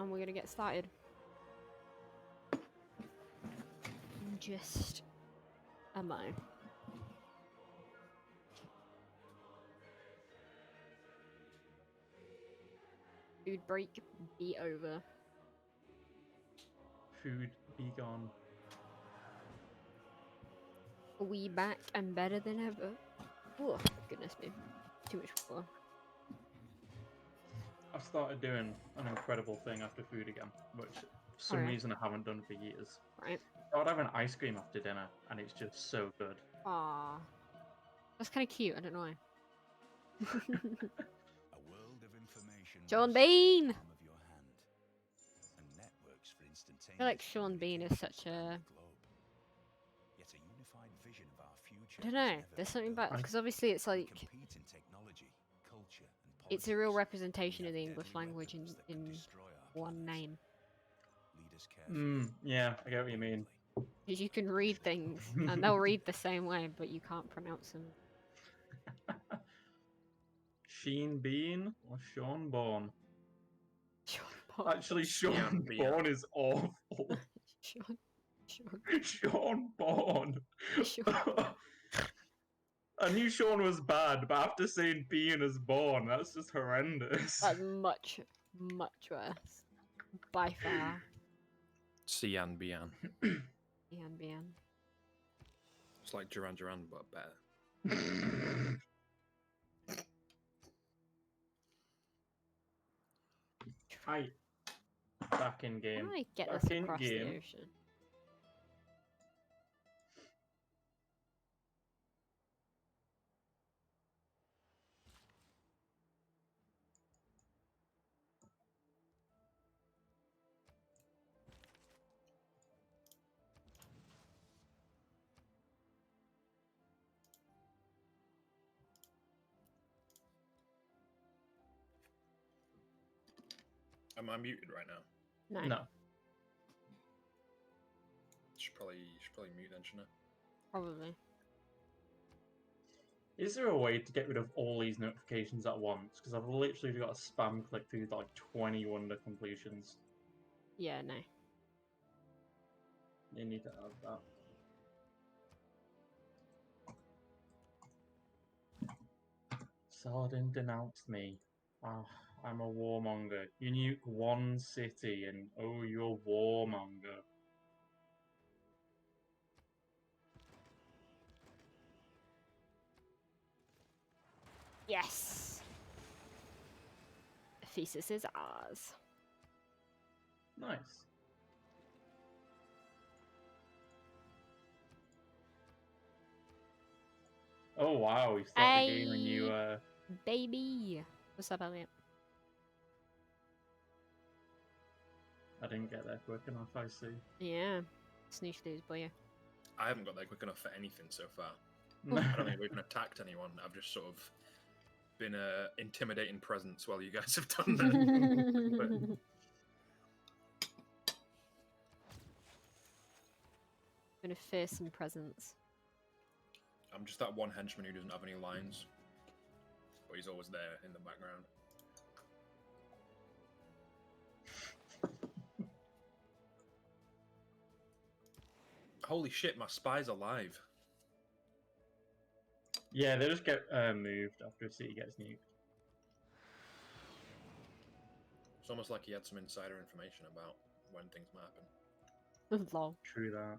and we're gonna get started. Just a mo. Food break be over. Food be gone. We back and better than ever. Oh, goodness me. Too much water. I've started doing an incredible thing after food again, which for some Alright. reason I haven't done for years. Right. I'd have an ice cream after dinner, and it's just so good. Aww. That's kind of cute, I don't know why. A world of information Sean Bean! palm of your hand. And networks for I feel like Sean Bean is such a... Yet a unified vision of our future I don't know, there's something about... Because obviously it's like... compete in technology, culture, and It's a real politics. representation We of the have English deadly language weapons that could in destroy our one planet. name. Lead us carefully. Yeah, I get what you mean. Because you can read things, and they'll read the same way, but you can't pronounce them. Sheen Bean or Sean Bourne? Sean Paul. Actually, Sean Bean. Bourne is awful. Sean. Sean Bourne. Sean. I knew Sean was bad, but after saying Bean is born, that's just horrendous. That's much, much worse. By far. Cian Bian. Bian. It's like Duran Duran, but better. Hi. Back in How game. do I get Back this in across the game. ocean? Am I muted right now? No. No. Should probably mute then, shouldn't Probably. Is there a way to get rid of all these notifications at once? Because I've literally got a spam click through like 20 wonder completions. Yeah, no. You need to have that. Saladin denounced me. Ah, I'm a warmonger. You nuke one city and oh, you're a warmonger. Yes! The thesis is ours. Nice. Oh wow, we started the game and you Baby! What's up, Elliot? I didn't get there quick enough, I see. Yeah. Snoosh lose, boy. I haven't got there quick enough for anything so far. I don't think we've even attacked anyone. I've just sort of been a intimidating presence while you guys have done that. Been a fearsome presence. I'm just that one henchman who doesn't have any lines, but he's always there in the background. Holy shit, my spy's alive. Yeah, they just get moved after a city gets nuked. It's almost like he had some insider information about when things might happen. Lol. True that.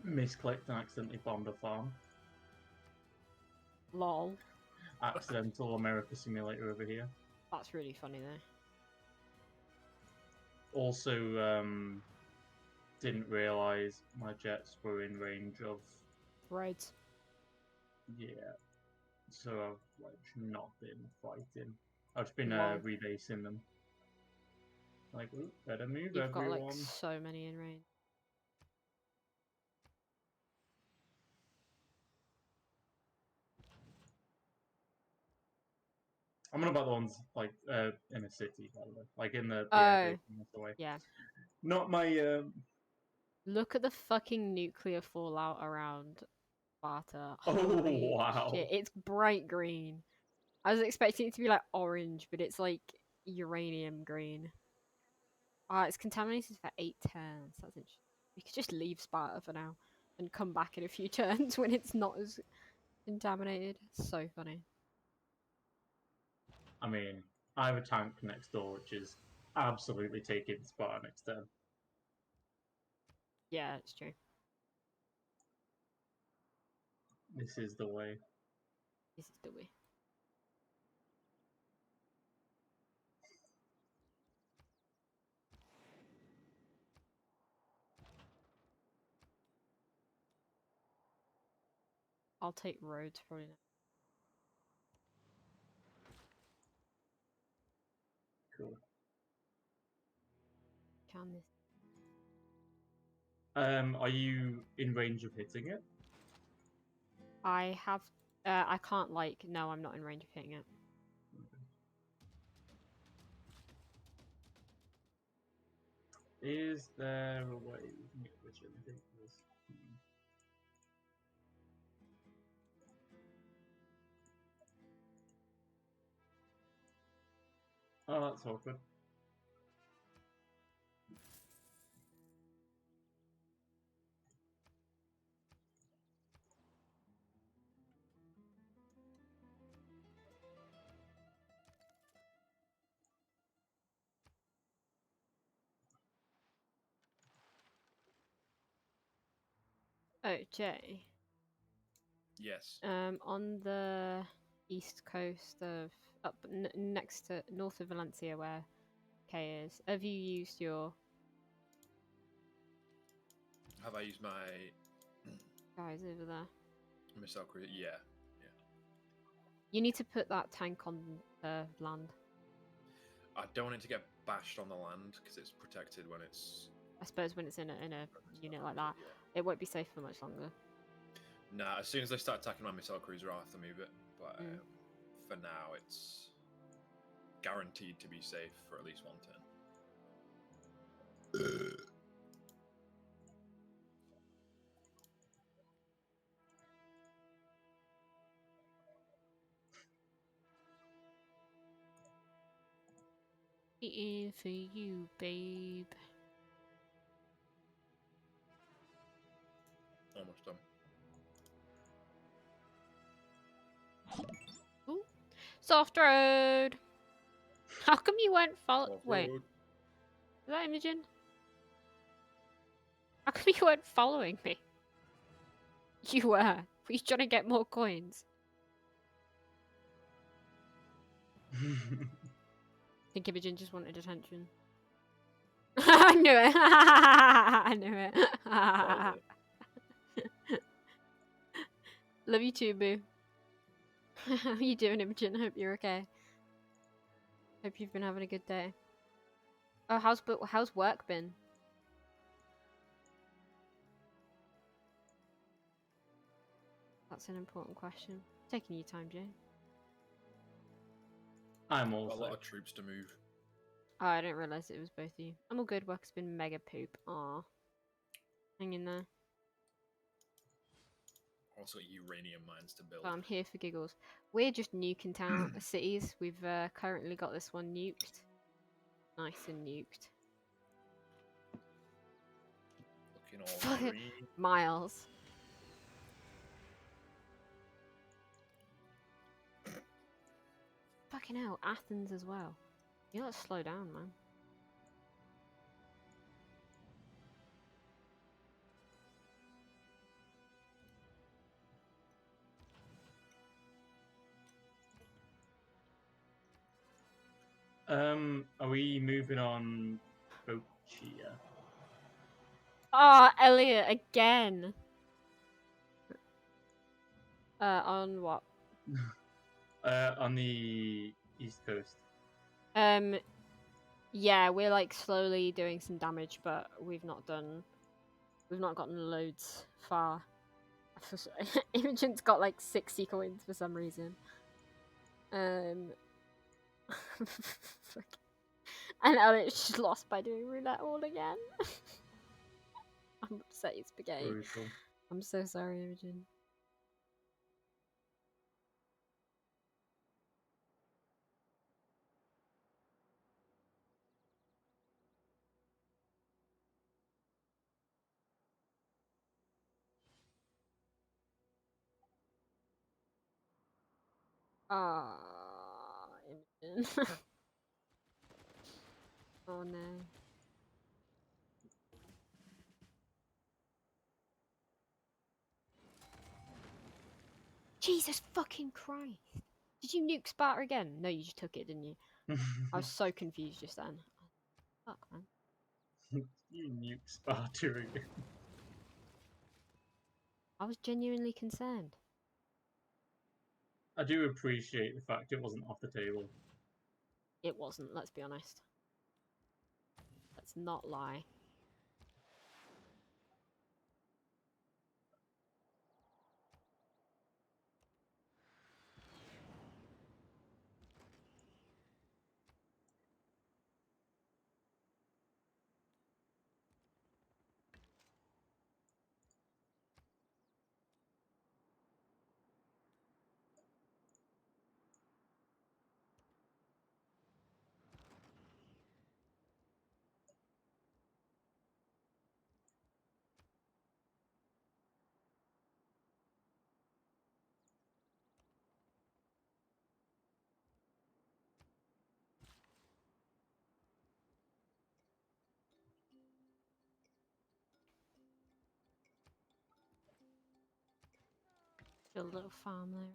Misclicked and accidentally bombed a farm. Lol. Accidental America Simulator over here. That's really funny, though. Also, didn't realise my jets were in range of Roads. Yeah. So I've like not been fighting. I've just been Lol. rebasing them. Like, ooh, better move, You've got everyone. like so many in range. I'm on about the ones like in a city, by the way, like in the Oh, away. yeah. Not my. Look at the fucking nuclear fallout around Sparta. Oh, Holy wow. shit. It's bright green. I was expecting it to be like orange, but it's like uranium green. Ah, it's contaminated for 8 turns. That's interesting. We could just leave Sparta for now and come back in a few turns when it's not as contaminated. So funny. I mean, I have a tank next door, which is absolutely taking Sparta next turn. Yeah, it's true. This is the way. This is the way. I'll take roads probably now. Cool. Can this? Are you in range of hitting it? I have. I can't like. No, I'm not in range of hitting it. Is there a way we can get which I think this? Oh, that's awkward. Oh, Jay. Yes. On the east coast of up next to north of Valencia, where K is, have you used your Have I used my guys over there? missile cruiser? Yeah. You need to put that tank on land. I don't want it to get bashed on the land because it's protected when it's. I suppose when it's in a unit like that, Yeah. it won't be safe for much longer. Nah, as soon as they start attacking my missile cruiser, I'll have to move it. But Mm. for now, it's guaranteed to be safe for at least one turn. It is for you, babe. Almost done. Ooh. Soft road. How come you weren't follow? Wait, Off-road. is that Imogen? How come you weren't following me? You were. Were you trying to get more coins? I think Imogen just wanted attention. I knew it. I knew it. Called it. Love you too, boo. How are you doing, Imogen? Hope you're okay. Hope you've been having a good day. Oh, how's work been? That's an important question. Taking your time, Jay. I'm Got a also. lot of troops to move. Oh, I didn't realise it was both of you. I'm all good. Work's been mega poop. Aw. Hang in there. Also, uranium mines to build. But I'm here for giggles. We're just nuking town cities. We've currently got this one nuked. Nice and nuked. Looking all Fucking green. Miles. Fucking hell, Athens as well. You gotta slow down, man. Are we moving on Bochia? Oh, Elliot, again. On what? On the East Coast. Yeah, we're like slowly doing some damage, but we've not gotten loads far. Imogen's got like 60 coins for some reason. Fuck. And Elliot's just lost by doing roulette all again. I'm upset it's spaghetti. Brutal. I'm so sorry, Imogen. Ah, Imogen. Oh no. Jesus fucking Christ. Did you nuke Sparta again? No, you just took it, didn't you? I was so confused just then. Fuck, man. You nuke Sparta again. I was genuinely concerned. I do appreciate the fact it wasn't off the table. It wasn't, let's be honest. Let's not lie. Your little farm there.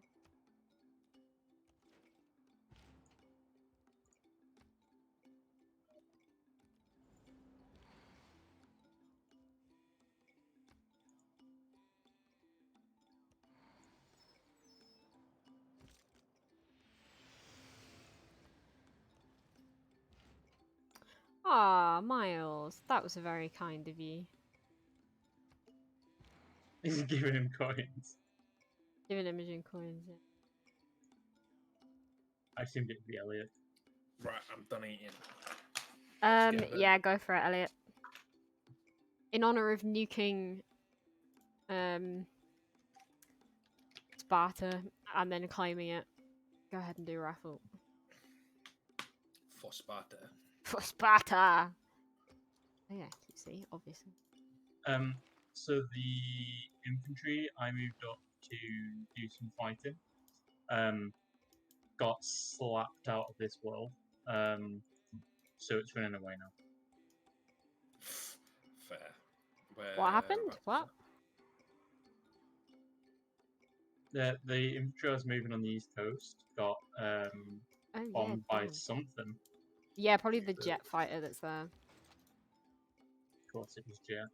Ah, Miles, that was very kind of you. He's giving him coins. Giving Imogen coins. Yeah. I assumed it'd be Elliot. Right, I'm done eating. Yeah, go for it, Elliot. In honor of nuking, Sparta and then claiming it, go ahead and do a raffle. For Sparta. For Sparta! Oh yeah, you see, obviously. So the infantry I moved up to do some fighting. Got slapped out of this world. So it's running away now. Fair. What happened? Whereabouts What? is The infantry I was moving on the East Coast got Oh bombed yeah, by damn. something. Yeah, probably the jet fighter that's there. Of course, it was Jet.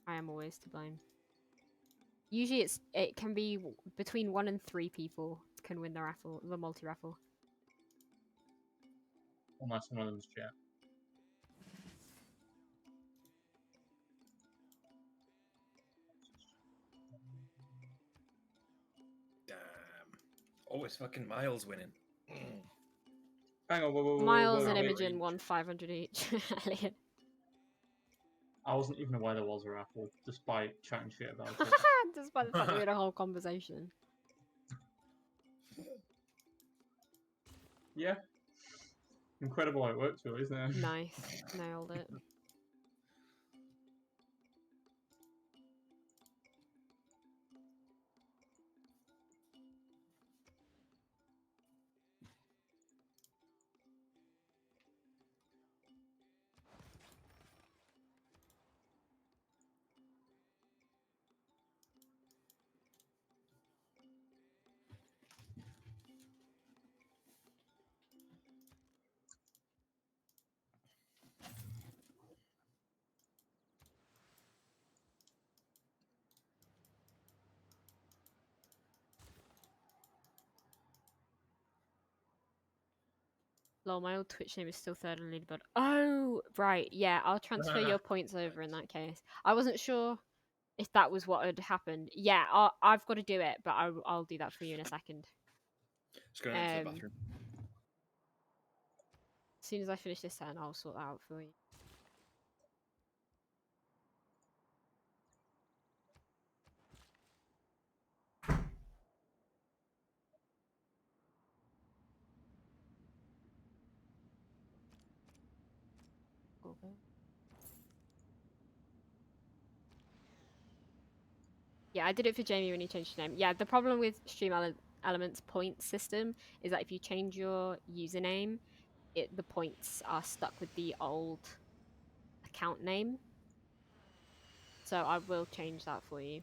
I am always to blame. Usually it can be between 1 and 3 people can win the raffle, the multi-raffle. Unless one of them was Jet. Damn. Always fucking Miles winning. Hang on, whoa, Miles whoa, and wait. Imogen won 500 each. Elliot. I wasn't even aware there was a raffle, despite chatting shit about it. Despite the fact we had a whole conversation. Yeah. Incredible how it works, really, isn't it? Nice. Nailed it. Lol, my old Twitch name is still third on leaderboard. Oh, right. Yeah, I'll transfer your points over in that case. I wasn't sure if that was what had happened. Yeah, I've got to do it, but I'll do that for you in a second. Just going into the bathroom. As soon as I finish this turn, I'll sort that out for you. Okay. Yeah, I did it for Jamie when he changed his name. Yeah, the problem with Elements point system is that if you change your username, the points are stuck with the old account name. So I will change that for you.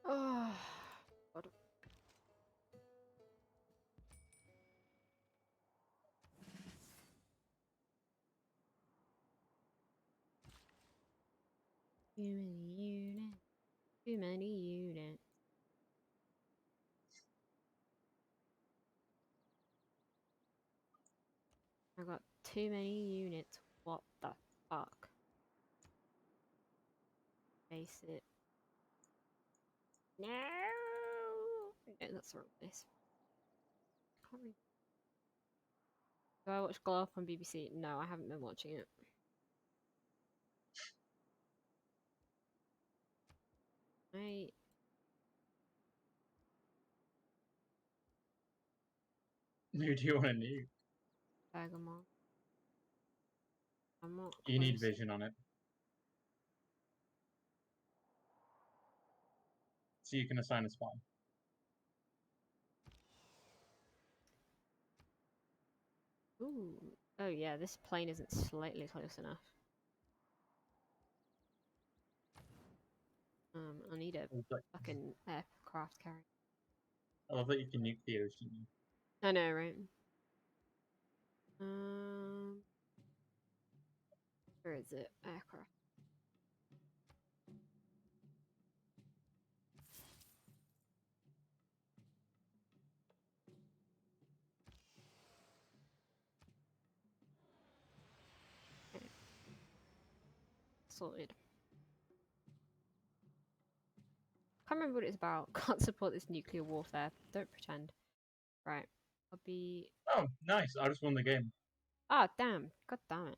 Oh, God. Too many units. Too many units. I got too many units. What the fuck? Face it. No! No, that's the wrong place. Can't read. Do I watch Glow Up on BBC? No, I haven't been watching it. I... Who do you want to nuke? Bergamot. I'm not You need close. vision on it. So you can assign a spy. Ooh. Oh yeah, this plane isn't slightly close enough. I need a fucking aircraft carrier. I love that you can nuke the ocean. I know, right? Where is it? Aircraft. Okay. Sorted. Can't remember what it's about. Can't support this nuclear warfare. Don't pretend. Right. I'll be... Oh, nice. I just won the game. Ah, damn. God damn it.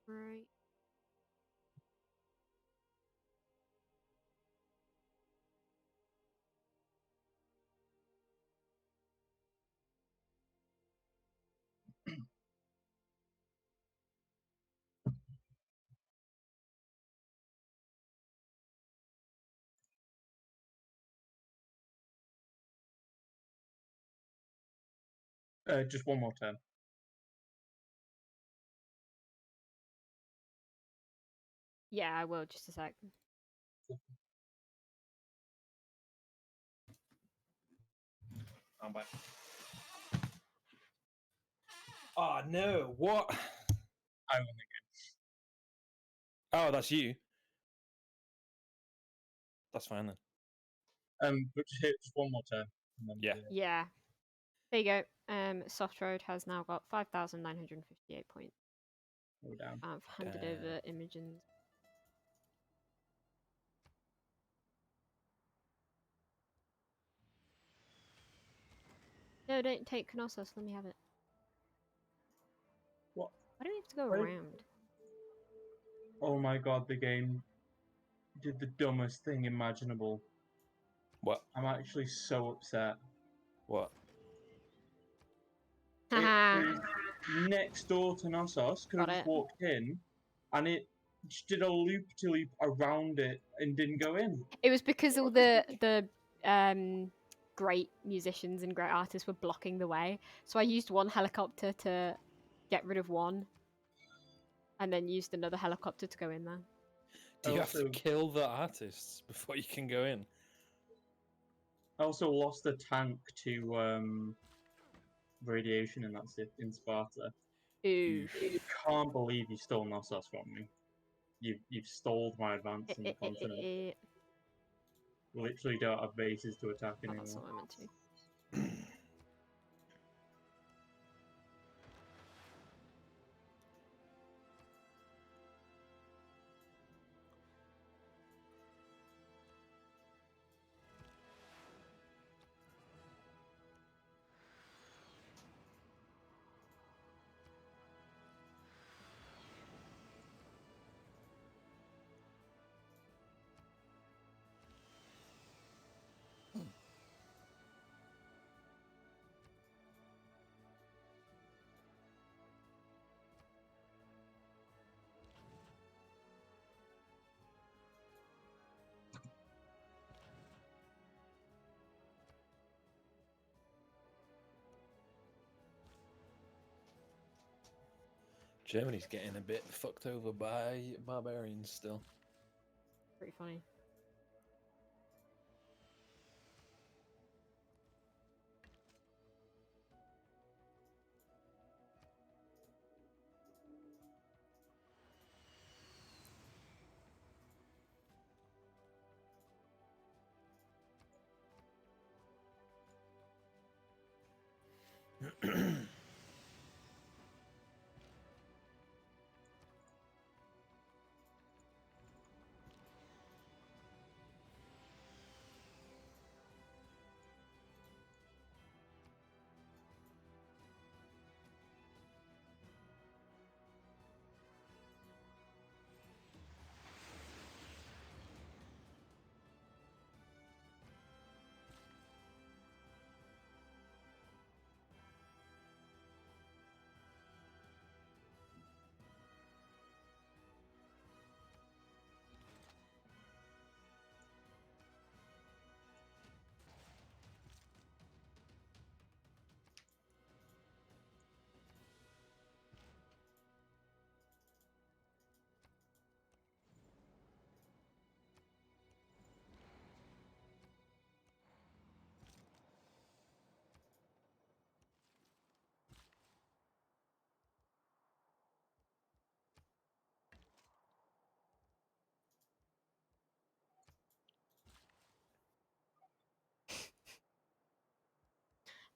Right. Just one more turn. Yeah, I will. Just a sec. I'm back. Oh no! What? I won the game. Oh, that's you. That's fine then. But just one more turn. And then Yeah. Yeah. There you go. Soft Road has now got 5,958 points. go down. I've handed over Imogen's. No, don't take Knossos. Let me have it. What? Why do we have to go Wait. around? Oh my god, the game did the dumbest thing imaginable. What? I'm actually so upset. What? Haha. It was next door to Knossos. Could have Got just it. walked in, and it just did a loop-to-loop around it and didn't go in. It was because all the great musicians and great artists were blocking the way. So I used one helicopter to get rid of one, and then used another helicopter to go in there. Do you have to Also- kill the artists before you can go in? I also lost a tank to radiation in in Sparta. Oof. I can't believe you stole Knossos from me. You've stole my advance in the continent. Literally don't have bases to attack Oh, that's anymore. not what I meant to. Germany's getting a bit fucked over by barbarians still. Pretty funny.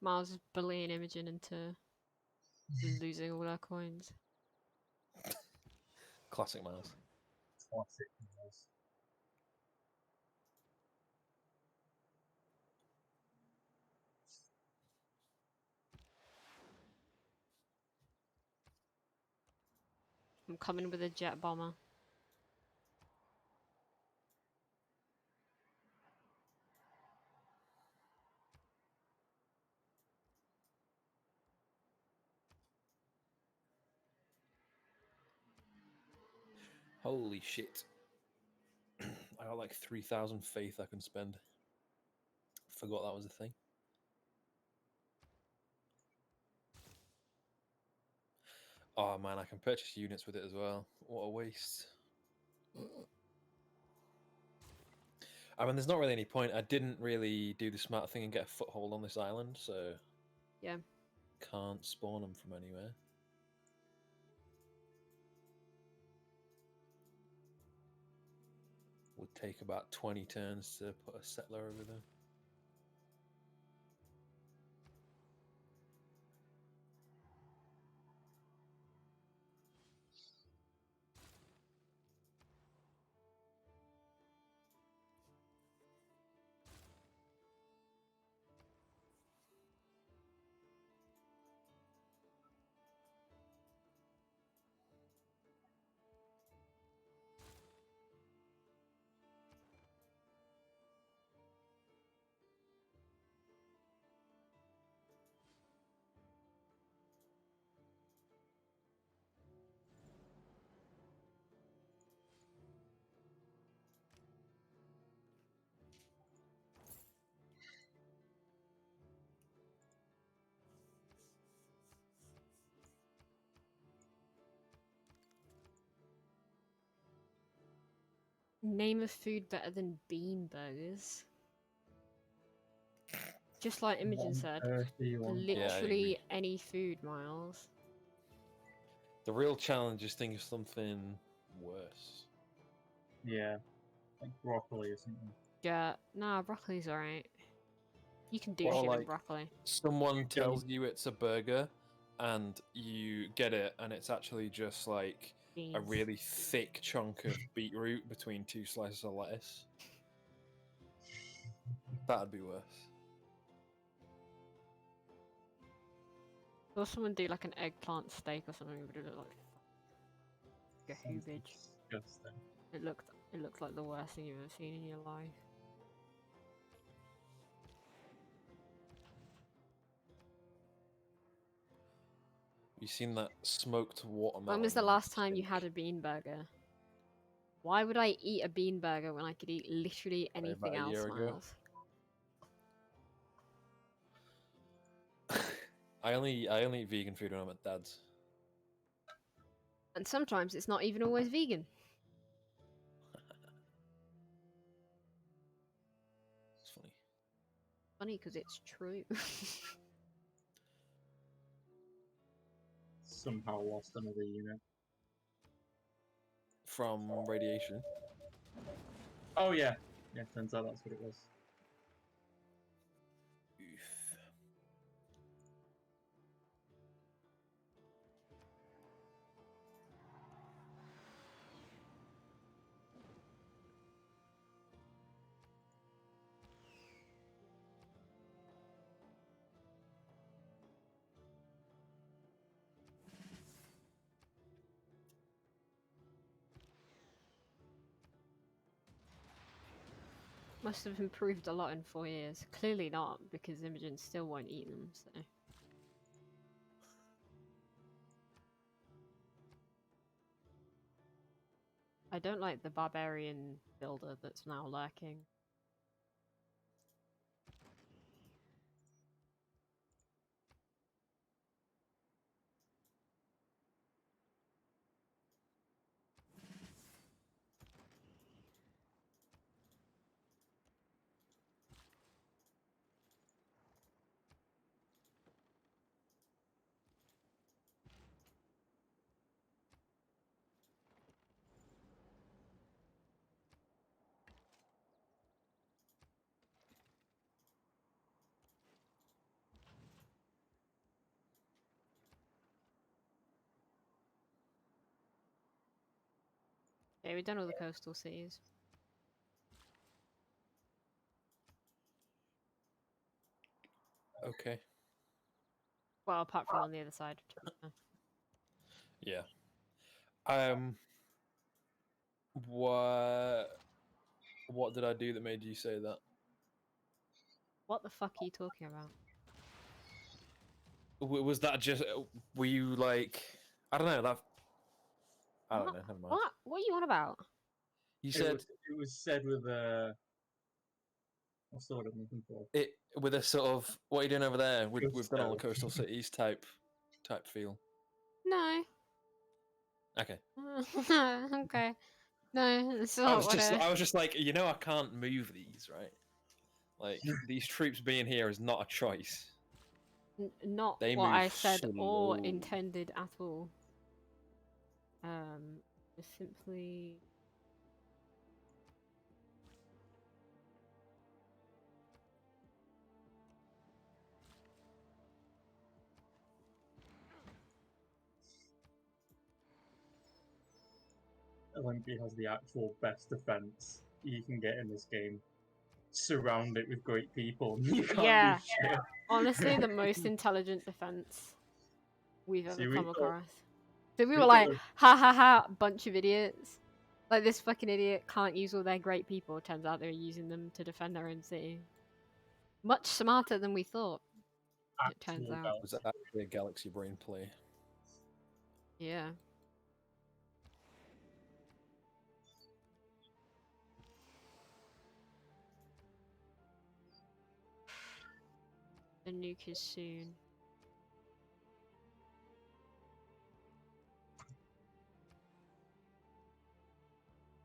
Mars is bullying Imogen into losing all her coins. Classic Miles. Classic. I'm coming with a jet bomber. Holy shit. I got like 3,000 faith I can spend. Forgot that was a thing. Oh man, I can purchase units with it as well. What a waste. I mean, there's not really any point. I didn't really do the smart thing and get a foothold on this island, so Yeah. can't spawn them from anywhere. Would take about 20 turns to put a settler over there. Name a food better than bean burgers. Just like Imogen said, 131. Yeah, I agree. literally any food, Miles. The real challenge is think of something worse. Yeah, like broccoli or something. Yeah, nah, broccoli's alright. You can do Or shit with like- broccoli. Someone don't- tells you it's a burger, and you get it, and it's actually just like a Beans. really thick chunk of beetroot between 2 slices of lettuce. That'd be worse. Or someone do like an eggplant steak or something, but it looked like Sounds garbage. disgusting. It looked like the worst thing you've ever seen in your life. You seen that smoked watermelon? When was the last time you had a bean burger? Why would I eat a bean burger when I could eat literally Probably anything about a else, year ago. Miles? I only eat vegan food when I'm at dad's. And sometimes it's not even always vegan. It's funny. Funny because it's true. Somehow lost another unit. From radiation. Oh yeah. Yeah, turns out that's what it was. Oof. Must have improved a lot in 4 years. Clearly not, because Imogen still won't eat them, so. I don't like the barbarian builder that's now lurking. Okay, we've done all the coastal cities. Okay. Well, apart from on the other side. to be fair. Yeah. What did I do that made you say that? What the fuck are you talking about? Was that just? Were you like? I don't know. That. I don't What? know. Never mind. What? What are you on about? You It said was said with a. What's the word I'm looking for? it with a sort of what are you doing over there? We've done all the Gusto. coastal cities type feel. No. Okay. Okay. No, it's I not was what just I... I was just like I can't move these right. Like these troops being here is not a choice. Not They what move I said or slow. intended at all. Just simply... Olympia has the actual best defense you can get in this game. Surround it with great people. You can't Yeah. do shit. Honestly, the most intelligent defense we've ever See, we come thought- across. So we we were thought like, it- ha ha ha, bunch of idiots. Like, this fucking idiot can't use all their great people. Turns out they were using them to defend their own city. Much smarter than we thought, it turns actual out. belt. Was that actually a Galaxy Brain play? Yeah. The nuke is soon.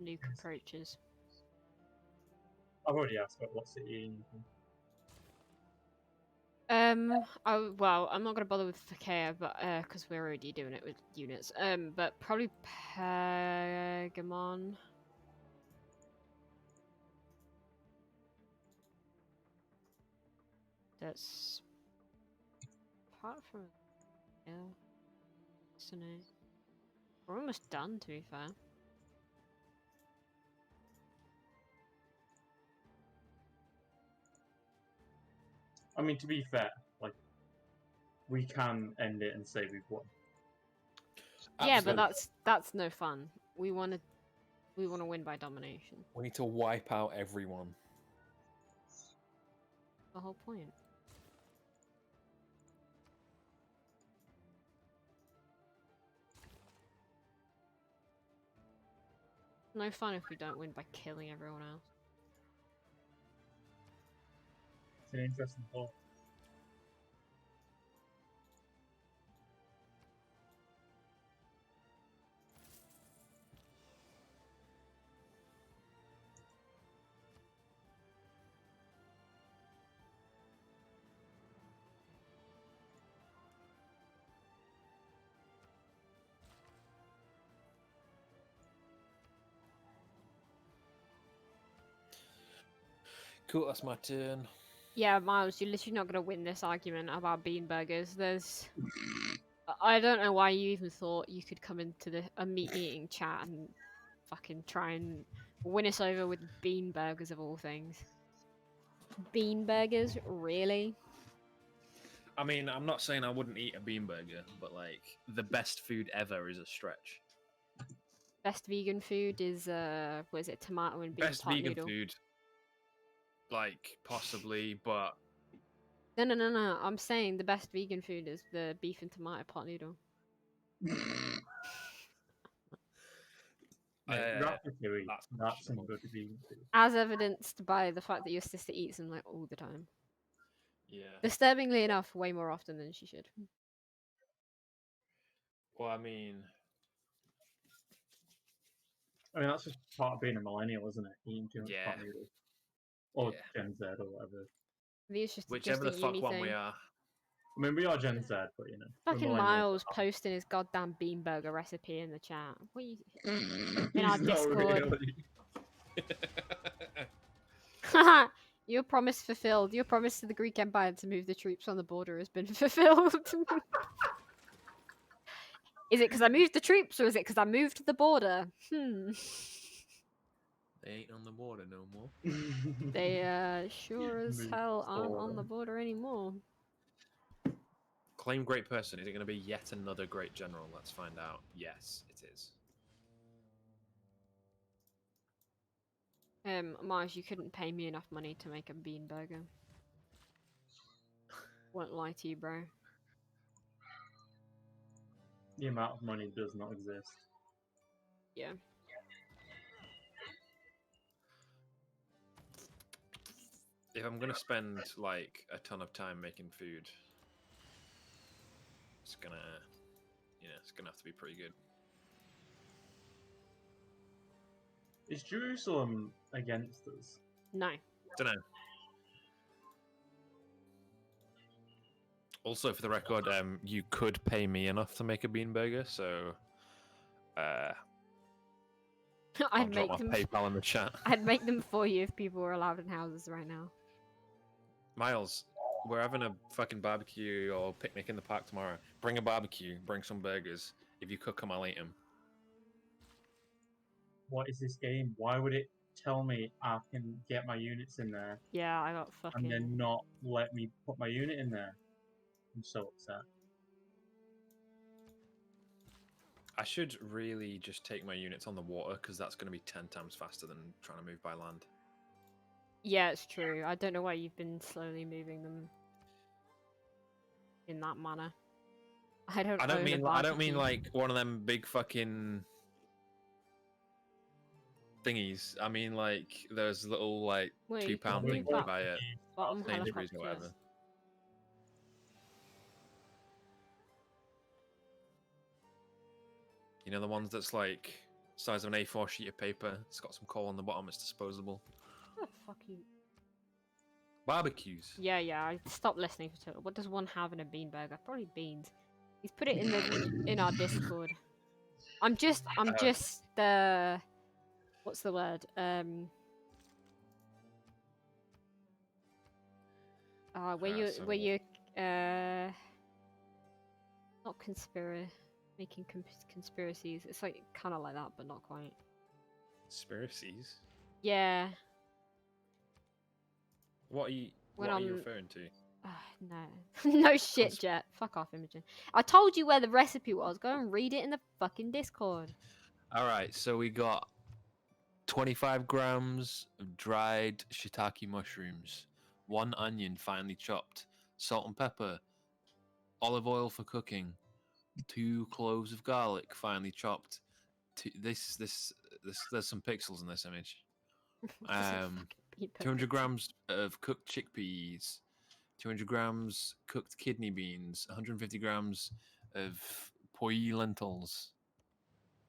Nuke approaches. I've already asked about what city. Well, I'm not gonna bother with Fakea, but because we're already doing it with units. But probably Pergamon. That's apart from yeah, isn't it? We're almost done, to be fair. I mean, to be fair, like we can end it and say we've won. Yeah, but Absolutely. that's no fun. We want to win by domination. We need to wipe out everyone. The whole point. No fun if we don't win by killing everyone else. It's an interesting thought. Cool, that's my turn. Yeah, Miles, you're literally not gonna win this argument about bean burgers. There's, I don't know why you even thought you could come into a meat eating chat and fucking try and win us over with bean burgers of all things. Bean burgers, really? I mean, I'm not saying I wouldn't eat a bean burger, but like the best food ever is a stretch. Best vegan food is what is it? Tomato and bean Best pot vegan noodle. food, like possibly, but No. I'm saying the best vegan food is the beef and tomato pot noodle. Ratatouille, that's that's some questionable. good vegan food. As evidenced by the fact that your sister eats them like all the time. Yeah. Disturbingly enough, way more often than she should. Well, I mean, I mean, that's just part of being a millennial, isn't it? Eating too much Yeah. pot noodles. Or Yeah. Gen Z or whatever. I think it's just whichever just the a fuck uni one thing. we are. I mean, we are Gen Z, but you know. we're Fucking millennials Miles at heart. posting his goddamn bean burger recipe in the chat. What you... He's our not Discord. really. Your promise fulfilled. Your promise to the Greek Empire to move the troops on the border has been fulfilled. Is it because I moved the troops, or is it because I moved the border? They ain't on the border no more. They sure as Moved hell aren't on border. the border anymore. Claim great person. Is it going to be yet another great general? Let's find out. Yes, it is. Mars, you couldn't pay me enough money to make a bean burger. Won't lie to you, bro. The amount of money does not exist. Yeah. If I'm going to spend like a ton of time making food, it's gonna, it's gonna have to be pretty good. Is Jerusalem against us? No. Don't know. Also, for the record, you could pay me enough to make a bean burger, so I'll I'd drop make my them. PayPal in the chat. I'd make them for you if people were allowed in houses right now. Miles, we're having a fucking barbecue or picnic in the park tomorrow. Bring a barbecue, bring some burgers. If you cook them, I'll eat them. what is this game? Why would it tell me I can get my units in there Yeah, I got and fucking. then not let me put my unit in there? I'm so upset. I should really just take my units on the water because that's going to be 10 times faster than trying to move by land. Yeah, it's true. I don't know why you've been slowly moving them in that manner. I don't. I don't own a mean barbecue. like one of them big fucking thingies. I mean like those little like Wait, you can £2 move things you that buy at bottom Sainsbury's or helicopters. whatever. You know the ones that's like size of an A4 sheet of paper. It's got some coal on the bottom. It's disposable. What the fuck you? Barbecues. Yeah, yeah. I stopped listening for total. What does one have in a beanburger? Probably beans. He's put it in the in our Discord. I'm just what's the word? Where you not making conspiracies. It's like kind of like that, but not quite. Conspiracies. Yeah. What are you? When What are you I'm- referring to? No. No shit, Jet. Fuck off, Imogen. I told you where the recipe was. Go and read it in the fucking Discord. All right, so we got 25 grams of dried shiitake mushrooms, 1 onion finely chopped, salt and pepper, olive oil for cooking, 2 cloves of garlic finely chopped. There's some pixels in this image. This is a fucking beanburger. 200 grams of cooked chickpeas, 200 grams cooked kidney beans, 150 grams of poi lentils,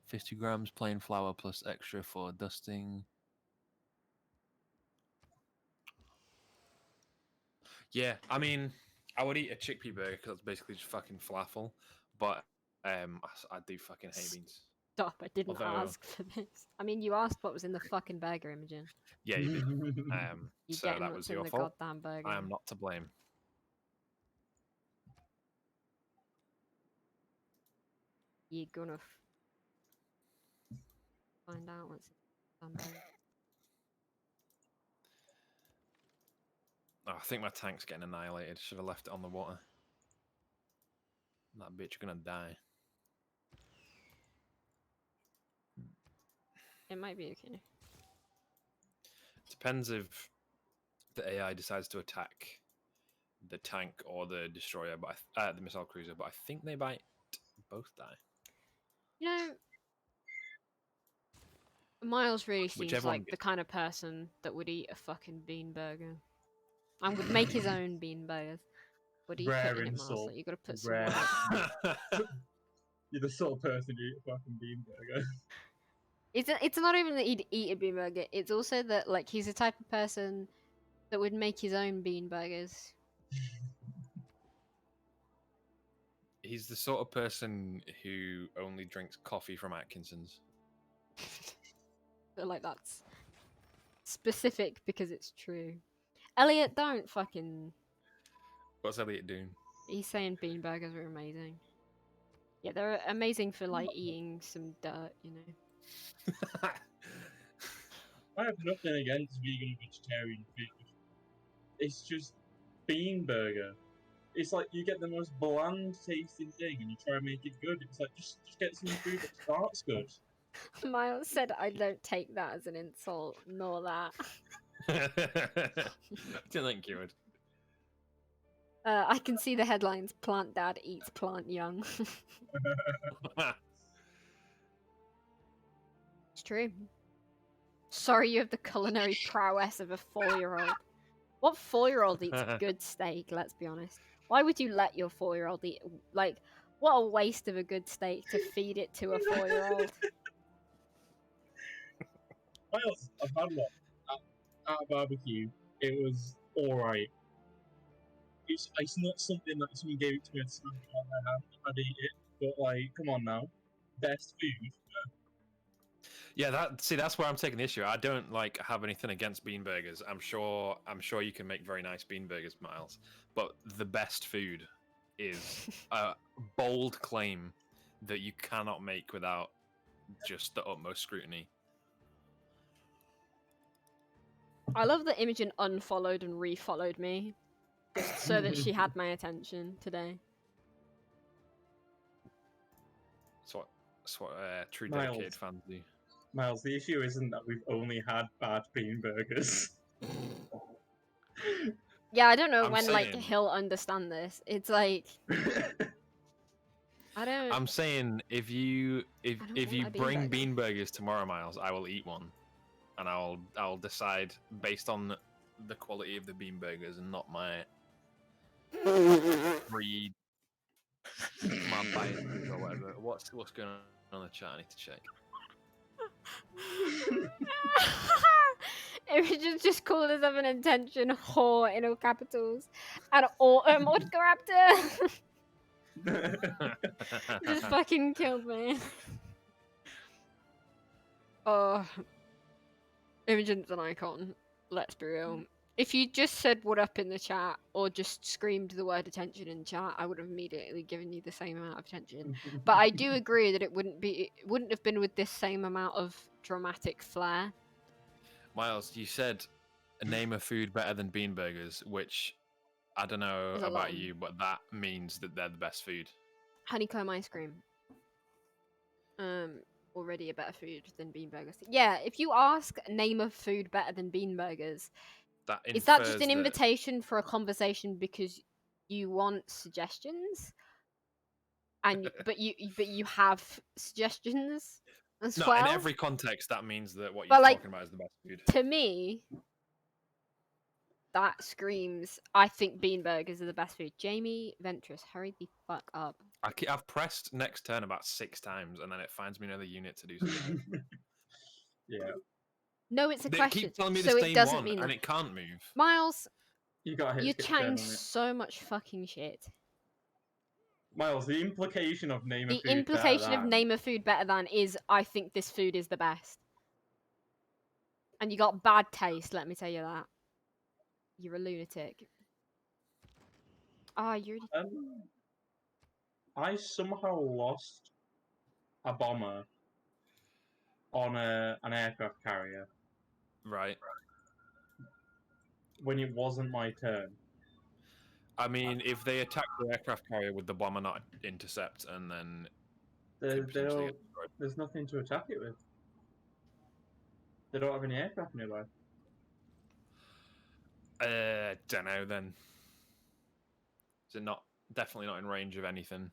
50 grams plain flour plus extra for dusting. Yeah, I mean, I would eat a chickpea burger because it's basically just fucking falafel. But I do fucking hate beans. Stop! I didn't Although- ask for this. I mean, you asked what was in the fucking burger, Imogen. Yeah, you did. You So getting that what's was in your the fault. goddamn burger? I am not to blame. You're gonna find out what's in the goddamn burger. Oh, I think my tank's getting annihilated. Should have left it on the water. That bitch gonna die. It might be okay. Depends if the AI decides to attack the tank or the destroyer, but the missile cruiser. But I think they might both die. You know, Miles really seems Whichever one like the kind of person that would eat a fucking bean burger. And would make his own bean burgers. What do you put Rare in it, Miles? insult. Like, you gotta put some Rare. water. You're the sort of person who eat a fucking bean burger. It's not even that he'd eat a bean burger. It's also that like he's the type of person that would make his own bean burgers. He's the sort of person who only drinks coffee from Atkinson's. But like that's specific because it's true. Elliot, don't fucking. What's Elliot doing? He's saying bean burgers are amazing. Yeah, they're amazing for like eating some dirt, you know. I have nothing against vegan and vegetarian food. It's just bean burger. It's like you get the most bland tasting thing and you try and make it good. It's like just get some food that starts good. Miles said, "I don't take that as an insult, nor that." Didn't think you would. I can see the headlines: "Plant Dad eats plant young." It's true. Sorry, you have the culinary prowess of a 4-year-old. What 4-year-old eats good steak? Let's be honest. Why would you let your 4-year-old eat? Like, what a waste of a good steak to feed it to a 4-year-old. Miles, I've had one at a barbecue. It was alright. It's not something that someone gave it to me and smacked it on my hand. I'd eat it, but like, come on now, best food. Yeah, that's where I'm taking the issue. I don't like have anything against bean burgers. I'm sure you can make very nice bean burgers, Miles. But the best food is a bold claim that you cannot make without just the utmost scrutiny. I love that Imogen unfollowed and refollowed me just so that she had my attention today. That's what true Miles. dedicated fans do. Miles, the issue isn't that we've only had bad bean burgers. Yeah, I don't know I'm when like saying- he'll understand this. It's like I don't. I'm saying if you don't if you want a bring bean bean burger. burgers tomorrow, Miles, I will eat one, and I'll decide based on the quality of the bean burgers and not my breed, my biases or whatever. What's going on in the chat? I need to check. Imogen just called us of an intention whore in all capitals. And Autumn Raptor just fucking killed me. Oh, Imogen's an icon. Let's be real. If you just said what up in the chat or just screamed the word attention in chat, I would have immediately given you the same amount of attention. But I do agree that it wouldn't have been with this same amount of dramatic flair. Miles, you said name a food better than bean burgers, which I don't know There's a lot about of them. you, but that means that they're the best food. Honeycomb ice cream. Already a better food than bean burgers. Yeah, if you ask name of food better than bean burgers, That is that just infers an that- invitation for a conversation because you want suggestions? And but you have suggestions as No, well. in every context, that means that what But, you're like, talking about is the best food. To me, that screams, I think bean burgers are the best food. Jamie Ventress, hurry the fuck up. I've pressed next turn about 6 times, and then it finds me another unit to do something. Yeah, No, it's a They question, keep telling me so the it same doesn't one, mean and that. it can't move. Miles, you got hit. you're skip turn chatting on it. so much fucking shit. Miles, the implication of name a The food implication better of name a food better than is I think this food is the best. And you got bad taste, let me tell you that. You're a lunatic. Ah, you're I somehow lost a bomber on an aircraft carrier Right. when it wasn't my turn. I mean, if they attack the aircraft carrier with the bomber not intercept, and then They could potentially don't, get destroyed. there's nothing to attack it with. They don't have any aircraft nearby. Don't know then. Is it not? Definitely not in range of anything.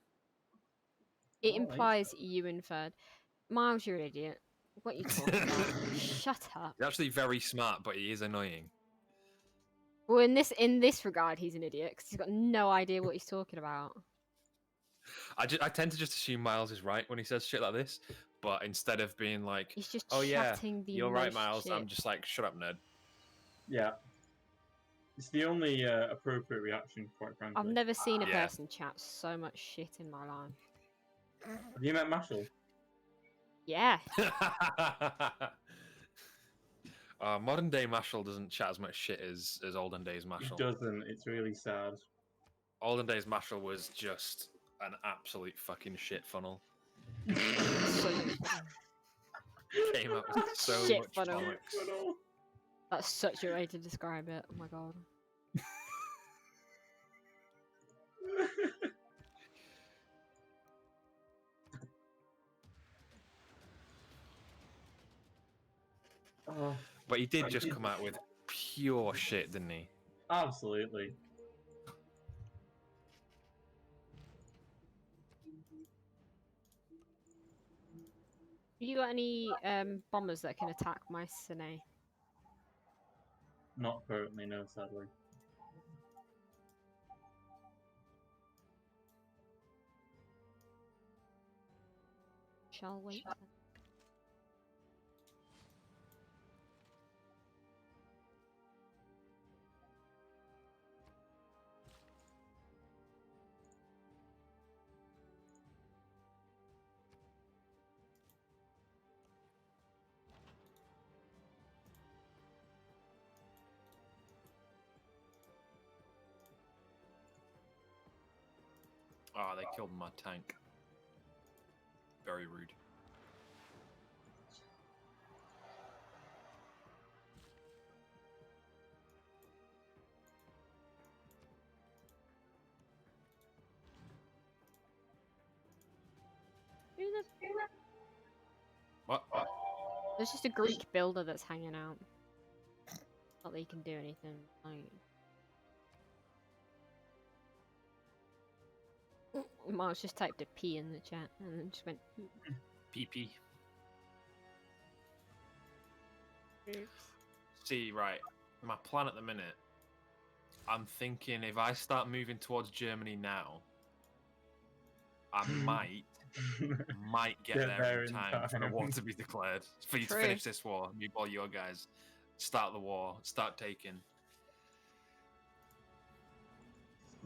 It I don't think implies you inferred. Miles, you're an idiot. What are you talking about? Shut up. He's actually very smart, but he is annoying. Well, in this regard, he's an idiot because he's got no idea what he's talking about. I tend to just assume Miles is right when he says shit like this, but instead of being like, He's just "Oh yeah, chatting the you're right, most Miles," shit. I'm just like, "Shut up, nerd." Yeah. It's the only appropriate reaction, quite frankly. I've never seen a Yeah. person chat so much shit in my life. Have you met Mashal? Yeah. Modern day Mashal doesn't chat as much shit as olden days It Mashal. doesn't. It's really sad. Olden days Mashal was just an absolute fucking shit funnel. So much fun. Came up with so Shit much funnel. bollocks. That's such a way to describe it. Oh my god. Oh, But he did Right, just he- come out with pure shit, didn't he? absolutely. You got any bombers that can attack my Sine? Not currently, no, sadly. Shall wait. Oh, they killed my tank. Very rude. the... What? There's just a Greek builder that's hanging out. Not that he can do anything. Miles just typed a P in the chat and then just went. PP. Oops. See, right. My plan at the minute. I'm thinking if I start moving towards Germany now, I might get there in time for the war to be declared. For you to finish this war, you all your guys start the war, start taking.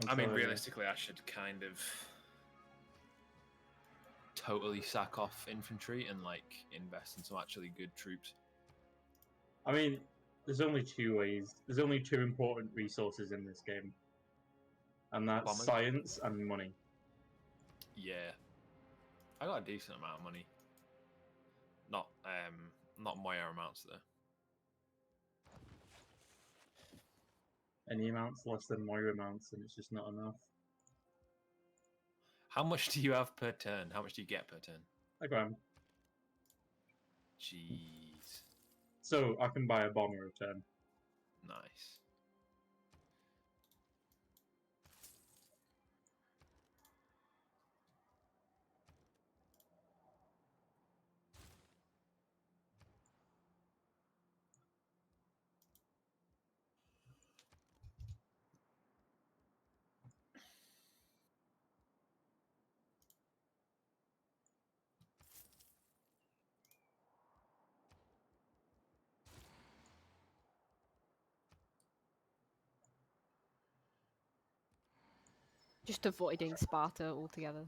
I mean, realistically, I should kind of totally sack off infantry and like invest in some actually good troops. I mean, there's only two ways. There's only two important resources in this game, and that's Bombers? science and money. Yeah, I got a decent amount of money. Not Moya amounts though. Any amounts less than Moya amounts, and it's just not enough. How much do you have per turn? How much do you get per turn? A grand. Jeez. So I can buy a bomber a turn. Nice. Just avoiding Sparta altogether.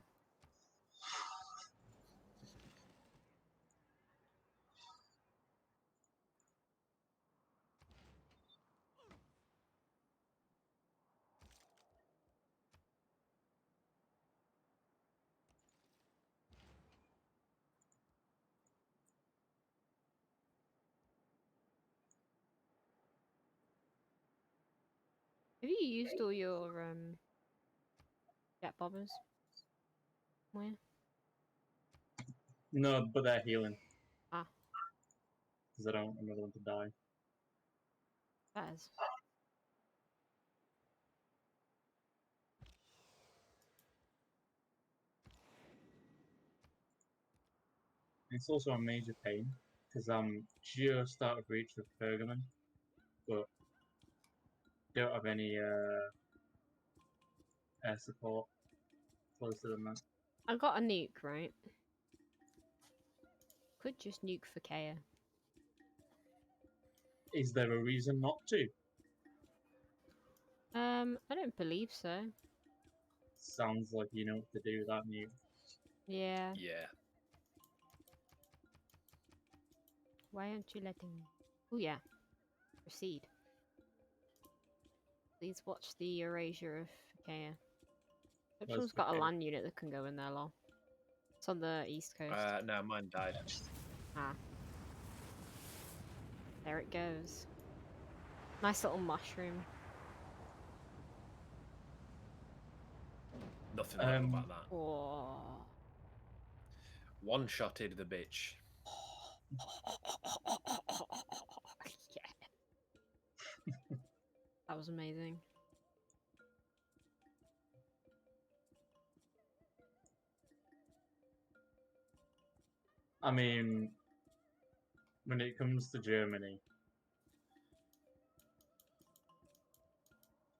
Have you used all your jet bombers? Where? No, but they're healing. Ah. Because I don't want another one to die. Bears. It's also a major pain because I'm just out of reach of Pergamon, but don't have any air support closer than that. I got a nuke, right? Could just nuke for Kea. Is there a reason not to? I don't believe so. Sounds like you know what to do with that nuke. Yeah. Yeah. Why aren't you letting me? Oh yeah. Proceed. Please watch the erasure of Kea. Which Where's one's got a Fakaea? land unit that can go in there, lol? It's on the east coast. No, mine died. Ah. There it goes. Nice little mushroom. Nothing like about that. Oh. One-shotted the bitch. Yeah. That was amazing. I mean, when it comes to Germany,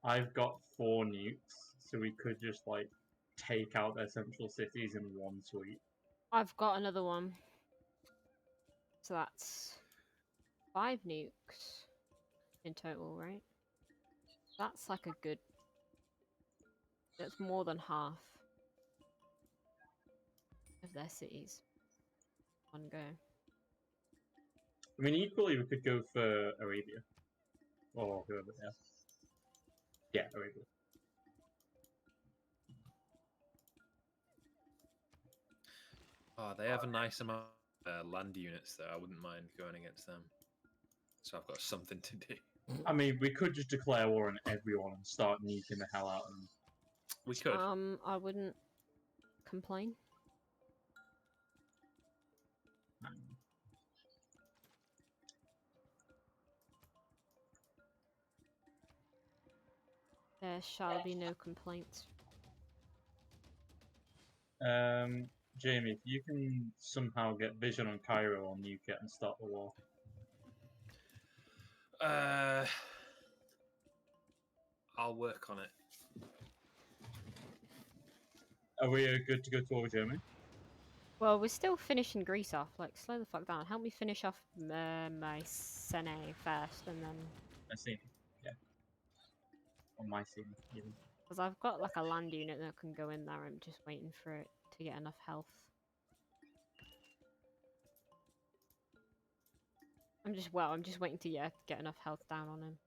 I've got 4 nukes, so we could just like take out their central cities in one sweep. I've got another one. So that's 5 nukes in total, right? That's like a good... That's more than half of their cities. One go. I mean, equally, we could go for Arabia. Or whoever they are. Yeah, Arabia. Oh, they have a nice amount of land units there. I wouldn't mind going against them. So I've got something to do. I mean, we could just declare war on everyone and start nuking the hell out of them. We could. I wouldn't complain. There shall be no complaints. Jamie, if you can somehow get vision on Cairo, I'll nuke it and start the war. I'll work on it. Are we good to go to war, Jamie? Well, we're still finishing Greece off. Like, slow the fuck down. Help me finish off my Sene first, and then I see. Yeah. On my scene, even. because I've got like a land unit that can go in there. I'm just waiting for it to get enough health. I'm just waiting to get enough health down on him.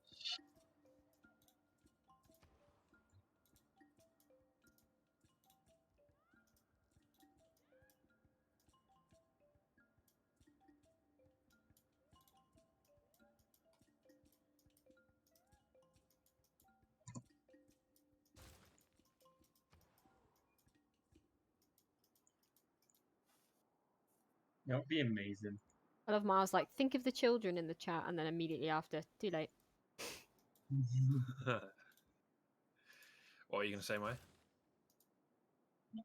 That would be amazing. I love Miles like, think of the children in the chat, and then immediately after, too late. What are you going to say, Moya? Not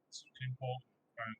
something important. Right.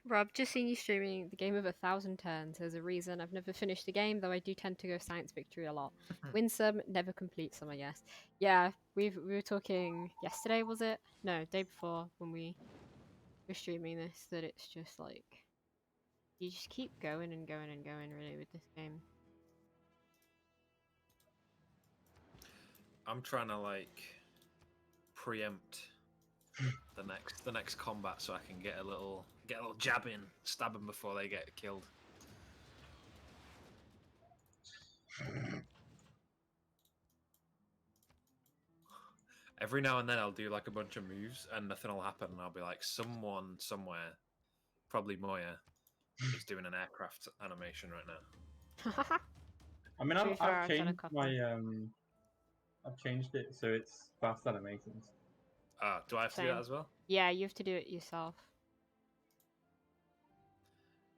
Rob, just seen you streaming the game of 1,000 turns. There's a reason I've never finished the game, though I do tend to go science victory a lot. Win some, never complete some, I guess. Yeah, we were talking yesterday, was it? No, day before when we were streaming this, that it's just like you just keep going and going and going really with this game. I'm trying to like preempt the next combat so I can get a little jab in, stab them before they get killed. Every now and then I'll do like a bunch of moves and nothing will happen, and I'll be like, someone somewhere, probably Moya, is doing an aircraft animation right now. I mean, To be fair, I've I've done a changed couple. my I've changed it so it's fast animations. Ah, do I have to do Same. that as well? Yeah, you have to do it yourself.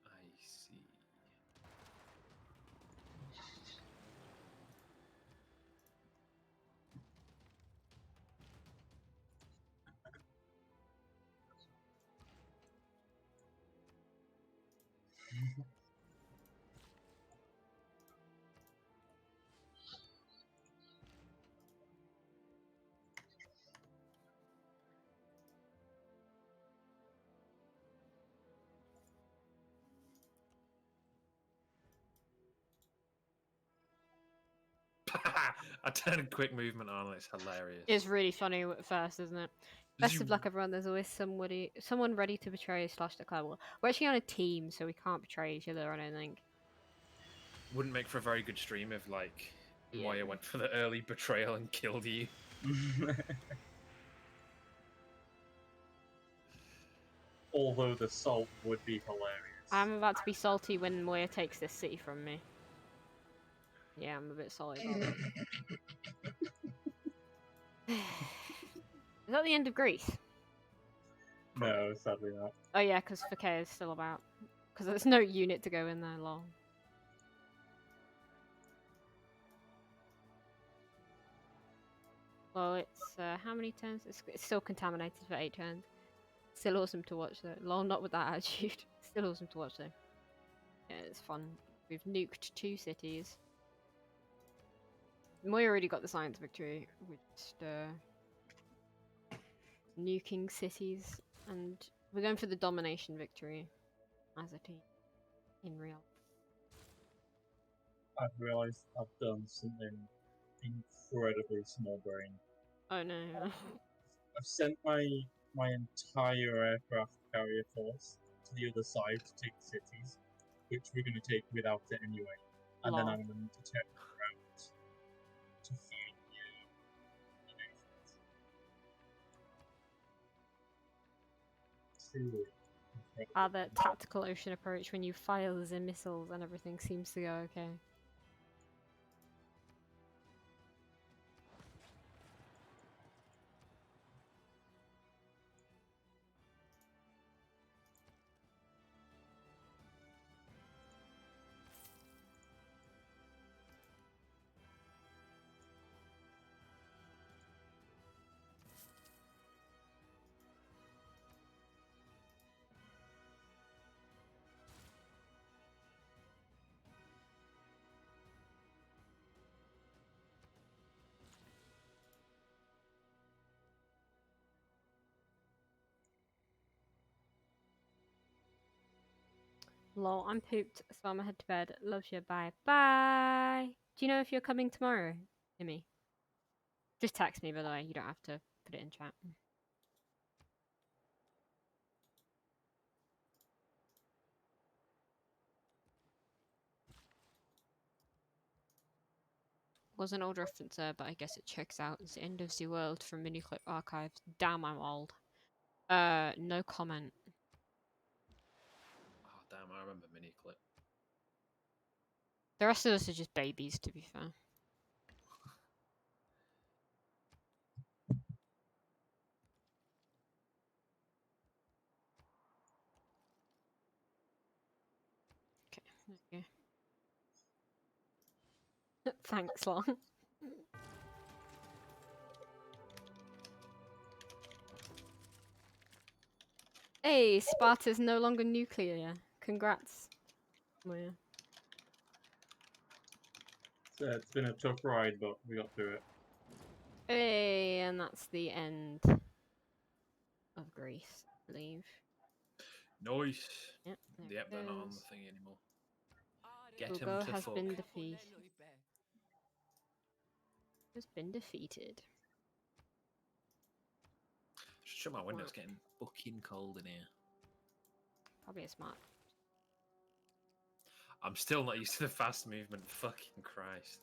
I see. I turned quick movement on, and it's hilarious. It's really funny at first, isn't it? Best of luck, everyone. There's always someone ready to betray / declare war. We're actually on a team, so we can't betray each other, I don't think. Wouldn't make for a very good stream if like Yeah. Moya went for the early betrayal and killed you. Although the salt would be hilarious. I'm about to be salty when Moya takes this city from me. Yeah, I'm a bit salty about that. Is that the end of Greece? No, sadly not. Oh yeah, because Phuket is still about. Because there's no unit to go in there, lol. Well, it's how many turns? It's still contaminated for 8 turns. Still awesome to watch though. Lol, not with that attitude. Still awesome to watch though. Yeah, it's fun. We've nuked 2 cities. Moya already got the science victory. We're just nuking cities, and we're going for the domination victory as a team in real. I've realised I've done something incredibly small brain. Oh no. I've sent my entire aircraft carrier force to the other side to take the cities, which we're going to take without it anyway. And then Lol. I'm going to turn around to fight the nations. Truly incredible. The tactical ocean approach when you fire the missiles and everything seems to go okay. Lol, I'm pooped, so I'm gonna head to bed. Love you, bye. Bye! Do you know if you're coming tomorrow, Timmy? Just text me, by the way. You don't have to put it in chat. Was an old reference there, but I guess it checks out. It's the end of the world from Miniclip Archives. Damn, I'm old. No comment. Oh damn, I remember mini clip. The rest of us are just babies, to be fair. Okay, there you go. Thanks, Long. Hey, Sparta's no longer nuclear. Congrats, Moya. It's been a tough ride, but we got through it. Hey, and that's the end of Greece, I believe. Nice. Yep, there Yep, it they're not on goes. the thing anymore. Get him Hugo to has fuck. been defeated. Has been defeated. Shut my window. It's getting fucking cold in here. Probably a smart. I'm still not used to the fast movement. Fucking Christ.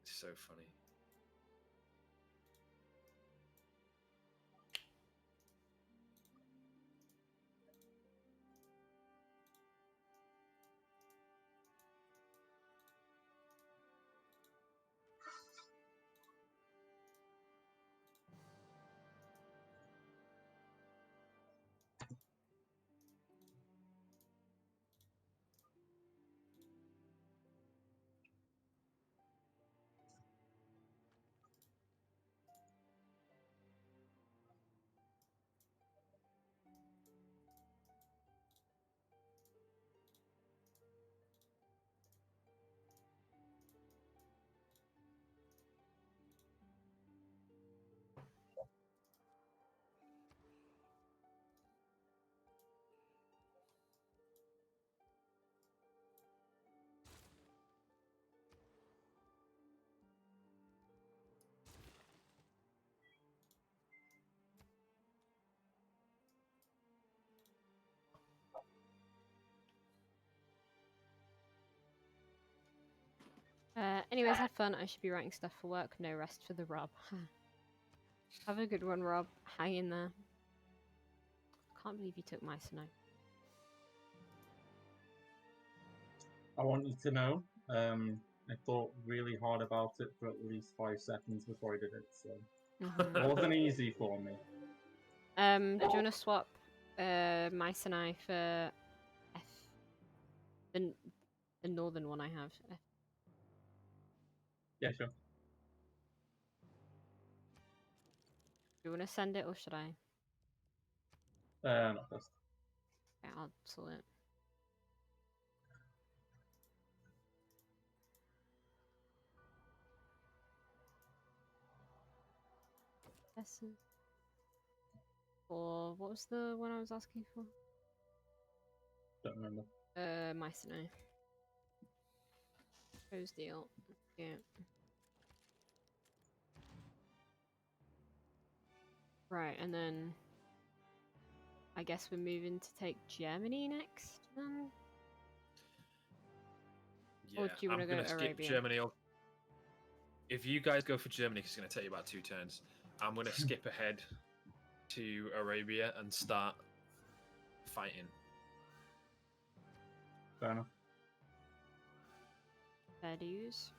It's so funny. Anyways, have fun. I should be writing stuff for work. No rest for the Rob. Have a good one, Rob. Hang in there. Can't believe you took my tonight. I want you to know, I thought really hard about it for at least 5 seconds before I did it, so it wasn't easy for me. Do you want to swap my Sinai for F? The northern one I have. F. Yeah, sure. Do you want to send it or should I? Not first. Okay, I'll sort it. Lesson. Or what was the one I was asking for? Don't remember. My Sinai. Close deal. Yeah. Right, and then I guess we're moving to take Germany next then? Yeah, Or do you want I'm to go gonna to skip Arabia? Germany. If you guys go for Germany, 'cause it's gonna take you about 2 turns. I'm gonna skip ahead to Arabia and start fighting. Fair enough. Fair dues.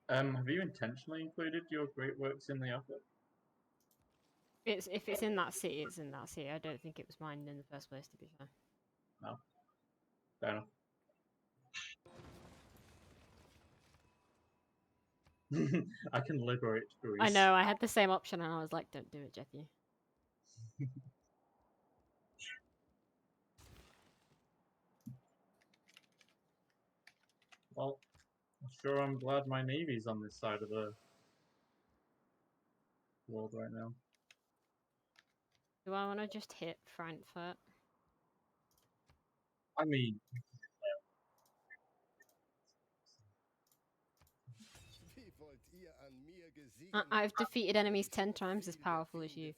Have you intentionally included your great works in the effort? It's if it's in that city, it's in that city. I don't think it was mine in the first place, to be fair. No. Fair enough. I can liberate Greece. I know, I had the same option and I was like, don't do it, Jeffy. Well, sure, I'm glad my navy's on this side of the world right now. Do I want to just hit Frankfurt? I mean, I've defeated enemies 10 times as powerful as you.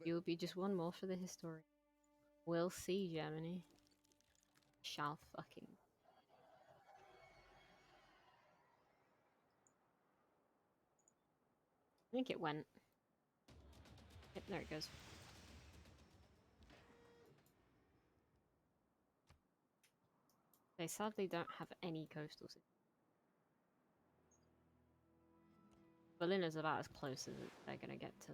You'll be just one more for the history. We'll see, Germany. Shall fucking. I think it went. Yep, there it goes. They sadly don't have any coastal cities. Berlin is about as close as they're gonna get to.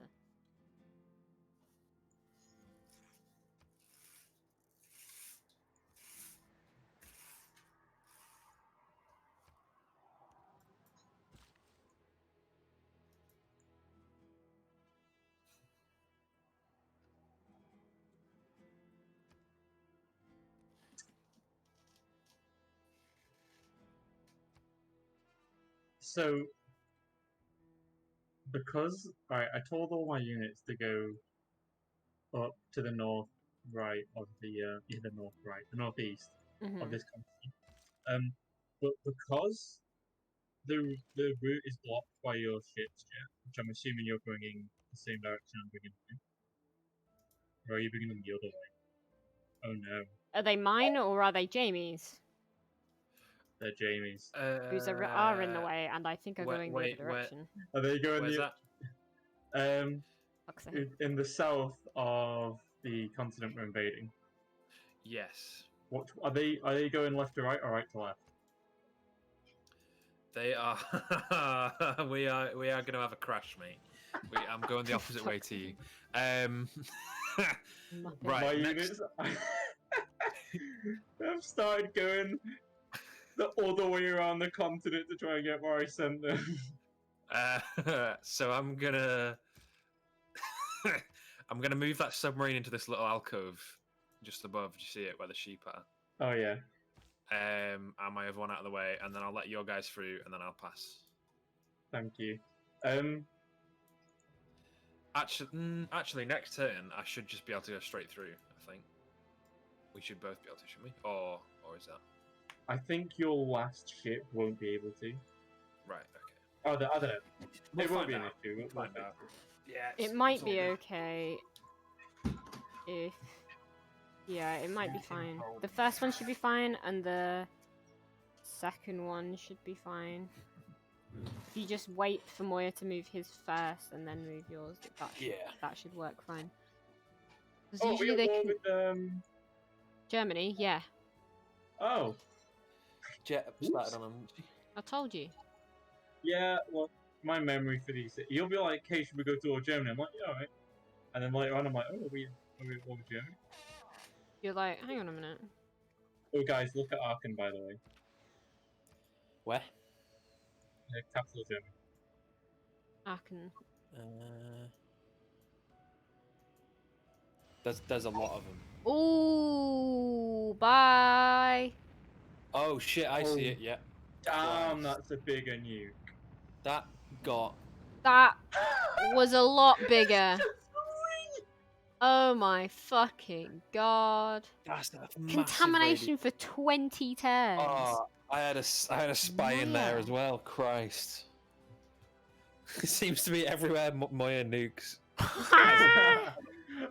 so because I told all my units to go up to the north right of the north right, the northeast of this country. But because the route is blocked by your ships, Jet, which I'm assuming you're going in the same direction I'm going in, or are you beginning the other way? Oh no, Are they mine or are they Jamie's? they're Jamie's. Whose are in the way, and I think are going the other wait, direction. Are they going where's the that? Fuck's sake. in the south of the continent we're invading? Yes. What are they? Are they going left to right or right to left? They are. we are going to have a crash, mate. I'm going the opposite way to you. Muppet. Right. My next- units have started going the other way around the continent to try and get where I sent them. So I'm gonna. I'm gonna move that submarine into this little alcove just above. Do you see it where the sheep are? Oh yeah. And my other one out of the way, and then I'll let your guys through, and then I'll pass. Thank you. Actually, next turn I should just be able to go straight through. I think we should both be able to, shouldn't we? Or is that I think your last ship won't be able to. right? Okay. Oh, I don't know. We'll It won't find be an out. issue. We'll Find fix out. it. Yeah, It might be okay if. Yeah, it might be fine. The first one should be fine, and the second one should be fine. If you just wait for Moya to move his first and then move yours, that should work fine. Because Oh, usually we they war can. with Germany, yeah. Oh, Jet started on them. I told you. yeah. Well, my memory for these. You'll be like, "Hey, should we go to Germany?" I'm like, "Yeah, all right." And then later on, I'm like, "Oh, are we over Germany?" You're like, hang on a minute. Oh, guys, look at Aachen, by the way. Where? Capital Germany. Aachen. There's a lot of them. Ooh, bye. Oh shit! I see it. Yeah. Damn, Christ. that's a bigger nuke. That got. That was a lot bigger. Oh my fucking god. That's a massive Contamination for 20 turns. Oh, I had a spy in there as well. Christ. It seems to be everywhere. Moya nukes.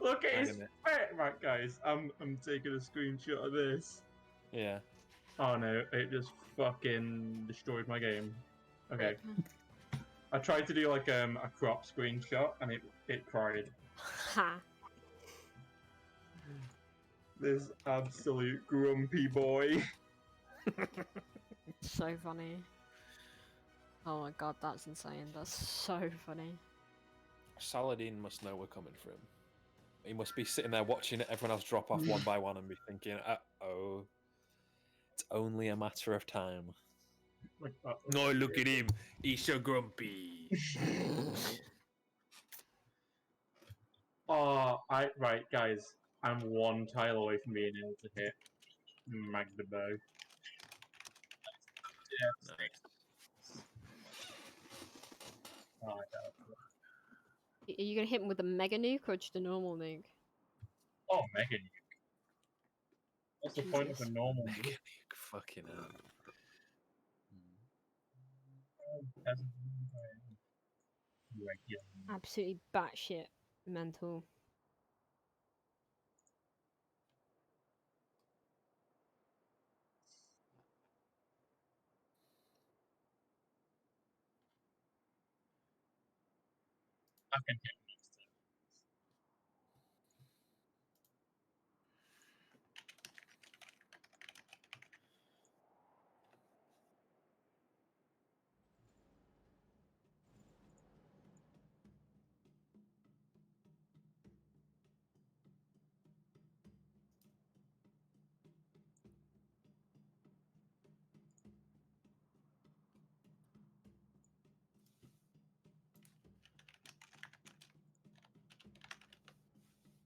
Look at his Hang on spit. Right, guys, I'm taking a screenshot of this. Yeah. Oh no, it just fucking destroyed my game. Okay. I tried to do like a crop screenshot and it cried. Ha. This absolute grumpy boy. So funny. Oh my god, that's insane. That's so funny. Saladin must know we're coming for him. He must be sitting there watching everyone else drop off one by one and be thinking, "Uh-oh, it's only a matter of time." Like, No, look at him. He's so grumpy. Right, guys. I'm one tile away from being able to hit Magdeburg. Yeah. Nice. Oh, Are you gonna hit him with a mega nuke or just a normal nuke? oh, mega nuke. What's the point of a Jesus. normal Mega nuke? nuke, fucking hell. Regular. Absolutely batshit mental. I can hit next turn.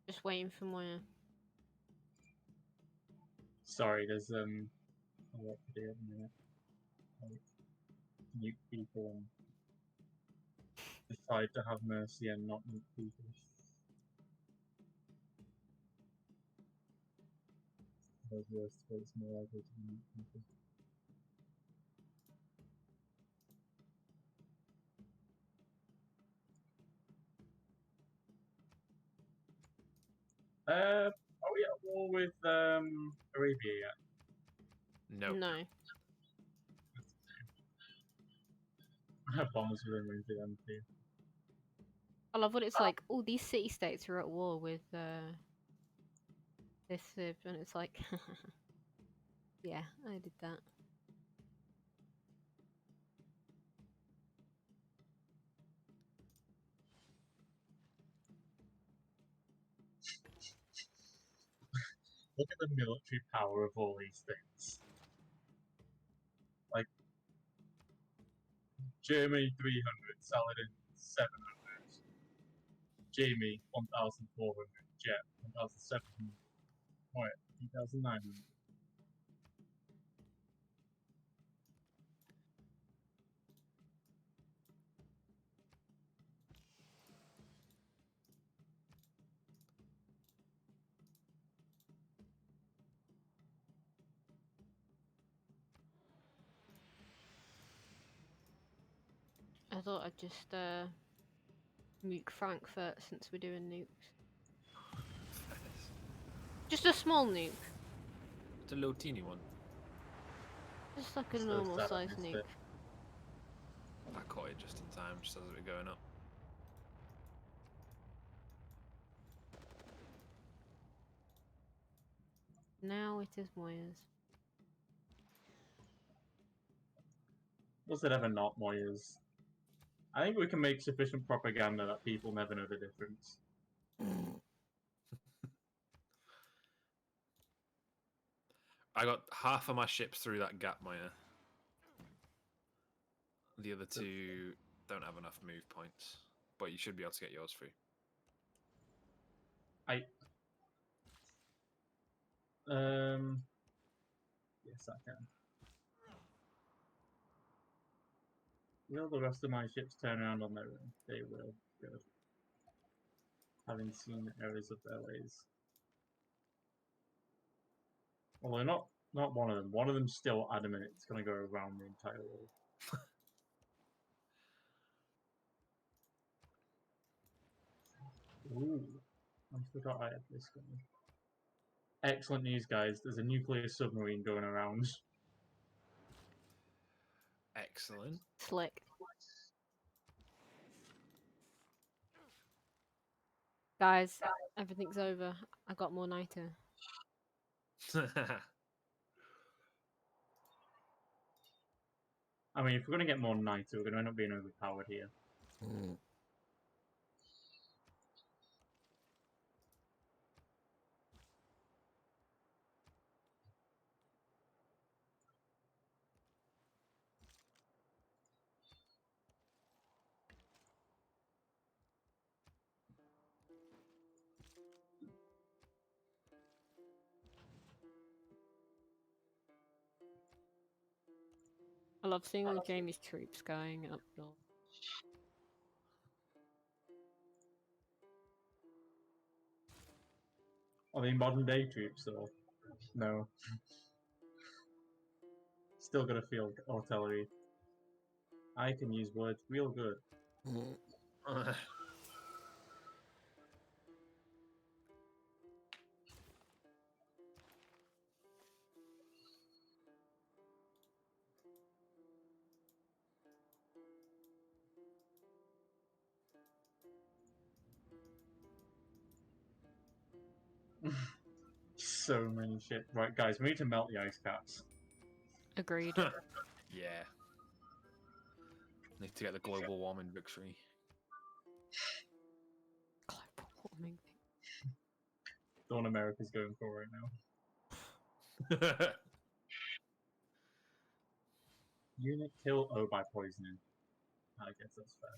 Just waiting for Moya. Sorry, there's a lot to do at the minute. Like, nuke people and decide to have mercy and not nuke people. Those worst ways more likely to nuke people. Are we at war with Arabia yet? No. No. I have bombers within range of them too. I love what it's like. All these city states are at war with this Civ, and it's like, yeah, I did that. Look at the military power of all these things. Like Germany 300, Saladin 700, Jamie 1,400, Jet 1,700, Moya 2,900. I thought I'd just nuke Frankfurt since we're doing nukes. Just a small nuke. It's a little teeny one. Just like a So normal sad I size missed nuke. it. I caught it just in time, just as it was going up. Now it is Moya's. Was it ever not Moya's? I think we can make sufficient propaganda that people never know the difference. I got half of my ships through that gap, Moya. The other two don't have enough move points, but you should be able to get yours through. Yes, I can. Will the rest of my ships turn around on their own? They will. Good. Having seen the errors of their ways. Although not one of them. One of them's still adamant it's going to go around the entire world. Ooh, I forgot I had this going. Excellent news, guys. There's a nuclear submarine going around. Excellent. Slick. Guys, everything's over. I got more niter. I mean, if we're going to get more knights, we're going to end up being overpowered here. I love seeing all Jamie's troops going up north. Are they modern day troops, though? No. Still gotta feel artillery. I can use words real good. So many shit. Right, guys, we need to melt the ice caps. Agreed. Yeah. Need to get the global warming victory. Global warming. The one America's going for right now. Unit kill by poisoning. I guess that's fair.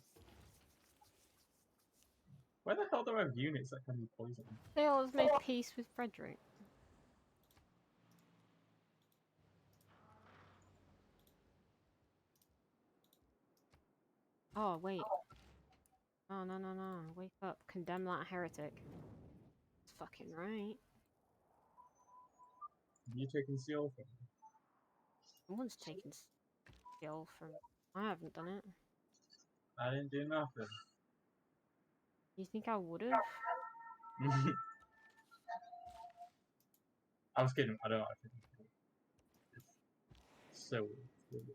Where the hell do I have units that can be poisoned? They always made peace with Frederick. Oh, wait. Oh, no, no, no. Wake up. Condemn that heretic. It's fucking right. Have you taken seal from me? Someone's taken skill from... I haven't done it. I didn't do nothing. You think I would've? I was kidding. I don't actually think it's so weird. It's weird.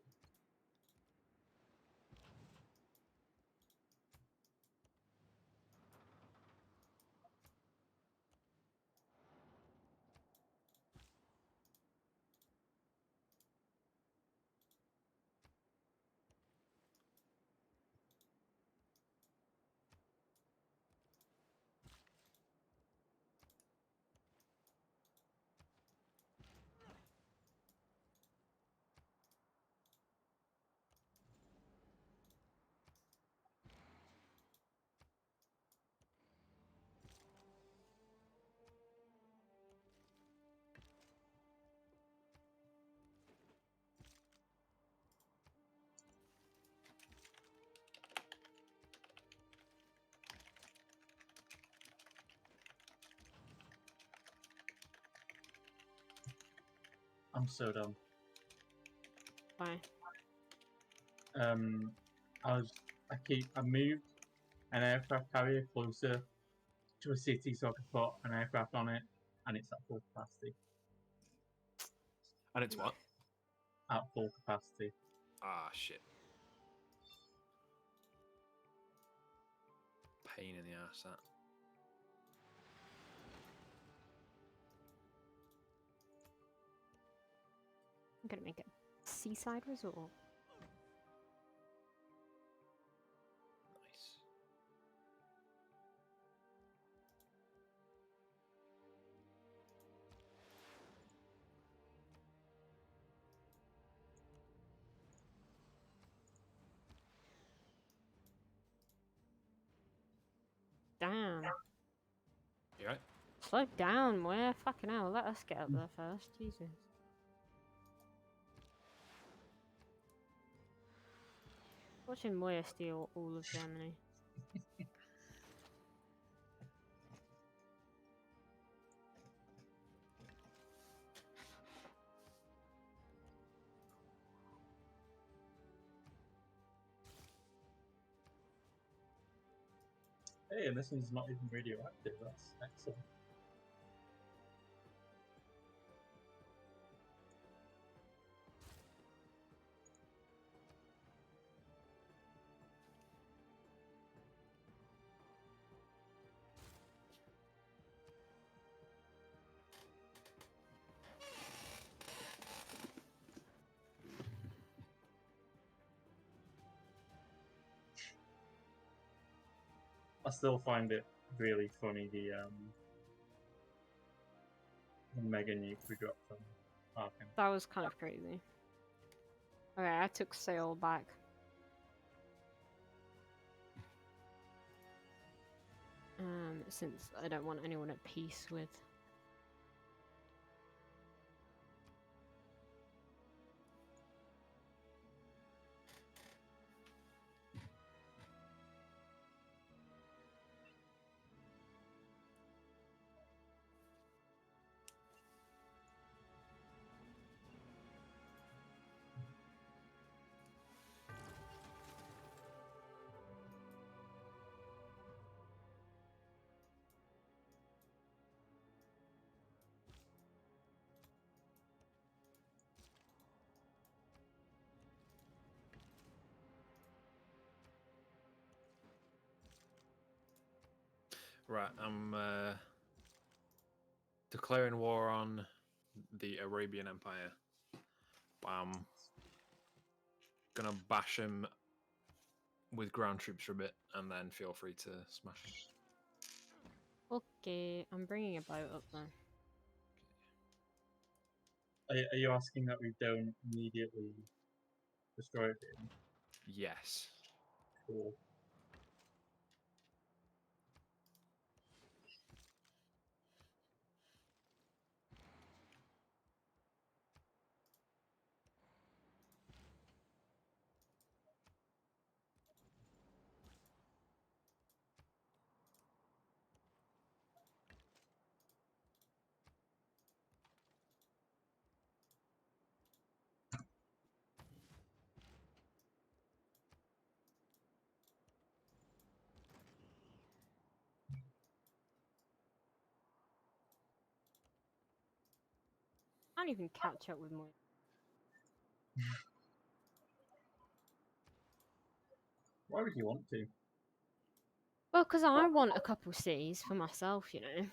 I'm so dumb. Why? I moved an aircraft carrier closer to a city so I could put an aircraft on it, and it's at full capacity. And it's what? At full capacity. Ah, shit. Pain in the ass, that. I'm gonna make it seaside resort. Nice. Damn. You right? Slow down, Moya. Fucking hell, let us get up there first. Jesus. Watching Moya steal all of Germany. Hey, and this one's not even radioactive. That's excellent. I still find it really funny the mega nuke we got from Arkham. That was kind of crazy. Okay, I took sail back. Since I don't want anyone at peace with. Right, I'm declaring war on the Arabian Empire. I'm gonna bash him with ground troops for a bit, and then feel free to smash him. Okay, I'm bringing a boat up there. Are you asking that we don't immediately destroy it? Yes. Cool. I can't even catch up with Moya. Why would you want to? Well, because I want a couple cities for myself, you know.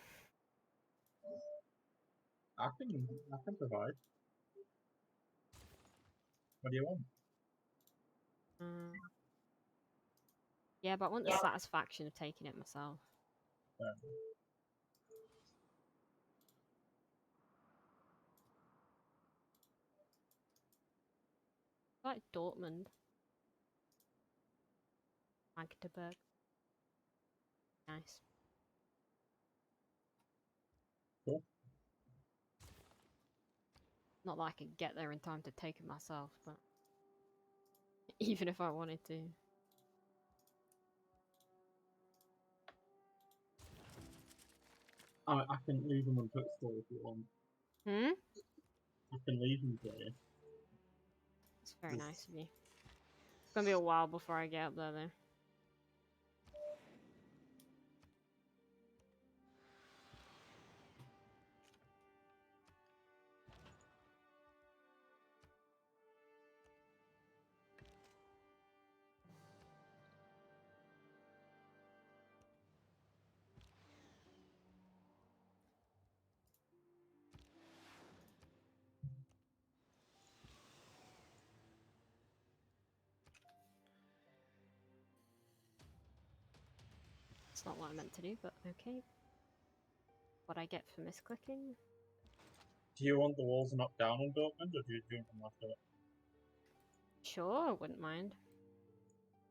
I can provide. What do you want? Yeah, but I want the satisfaction of taking it myself. Like Dortmund. Magdeburg. Nice. Cool. Not that I could get there in time to take it myself, but even if I wanted to. I can leave them on footstool if you want. Hmm? I can leave them for you. That's very nice of you. It's gonna be a while before I get up there, though. It's not what I meant to do, but okay. What I get for misclicking? Do you want the walls knocked down on Dortmund, or do you want them after it? Sure, I wouldn't mind.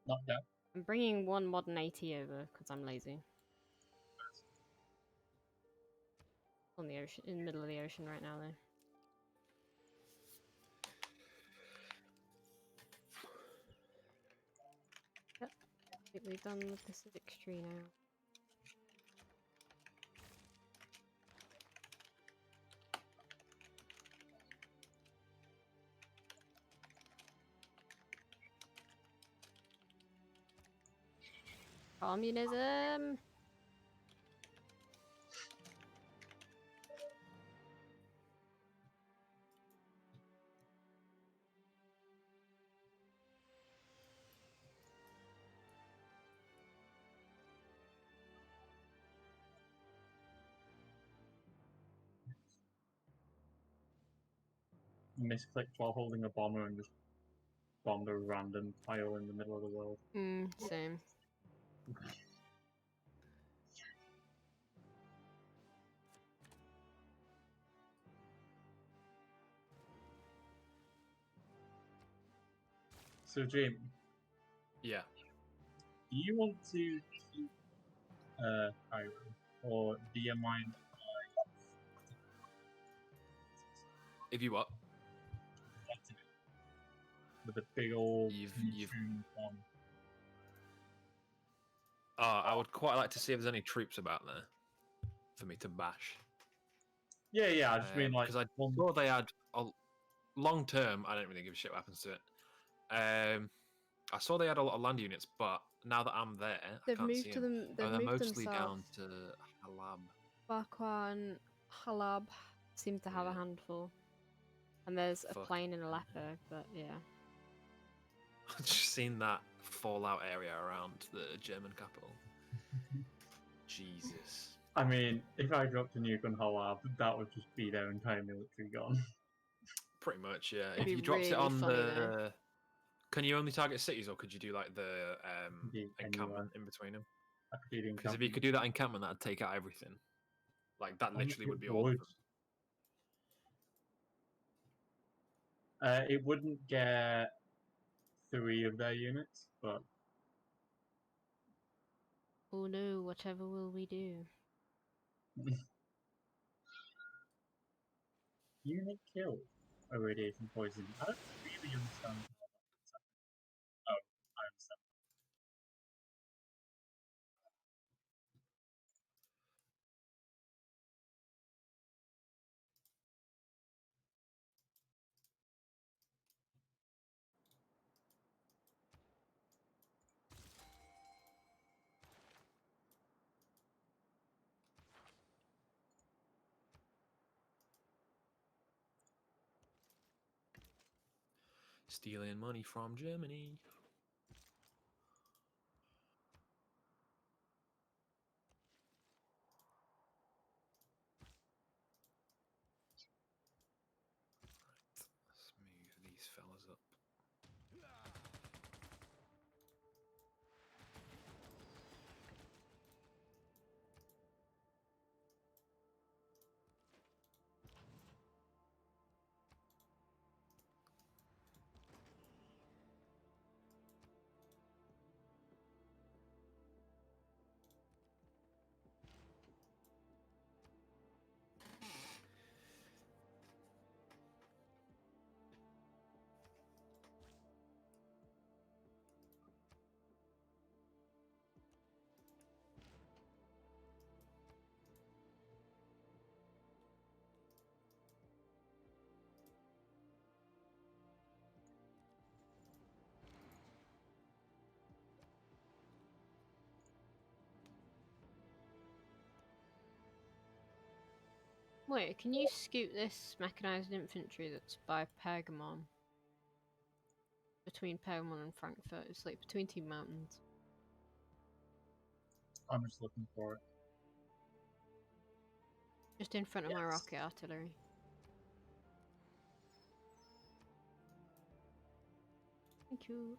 Knocked down? I'm bringing one modern AT over because I'm lazy. On the ocean, in the middle of the ocean right now, though. Yep, completely done with the civic tree now. Communism! Misclicked while holding a bomber and just bombed a random tile in the middle of the world. Same. So, Jim, Yeah. do you want to keep Cairo, or do you mind If you what? with a big old You've bomb? I would quite like to see if there's any troops about there for me to bash. Yeah, I just mean like because I saw they had long term. I don't really give a shit what happens to it. I saw they had a lot of land units, but now that I'm there, I can't see them. They've They're moved mostly themselves. down to Halab. Bakwa and Halab seem to have a Yeah. handful. And there's a Fuck. plane in Aleppo, but yeah. I've just seen that fallout area around the German capital. Jesus. I mean, if I dropped a nuke on Hawab, that would just be their entire military gone. Pretty much, yeah. It'd If be you dropped it really on funny, the, though. can you only target cities, or could you do like the Do encampment anywhere. in between them? I could do the Because if you could do that encampment, that'd take out everything. Like that literally would be all of them. It wouldn't get 3 of their units, but Oh no, whatever will we do? unit kill a radiation poison. I don't really understand how that's happening. Oh, I understand. stealing money from Germany. Let's move these fellas up. Wait, can you scoot this mechanized infantry that's by Pergamon? Between Pergamon and Frankfurt, it's like between 2 mountains. I'm just looking for it. Just in front of my Yes. rocket artillery. Thank you.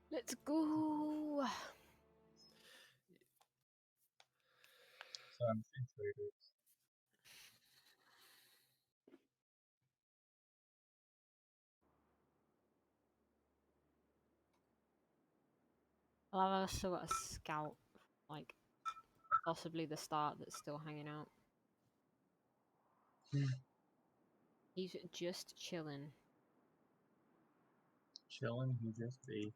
Let's go! So I'm infiltrators. I've still got a scout, like possibly the start that's still hanging out. He's just chilling. Chilling, he just be.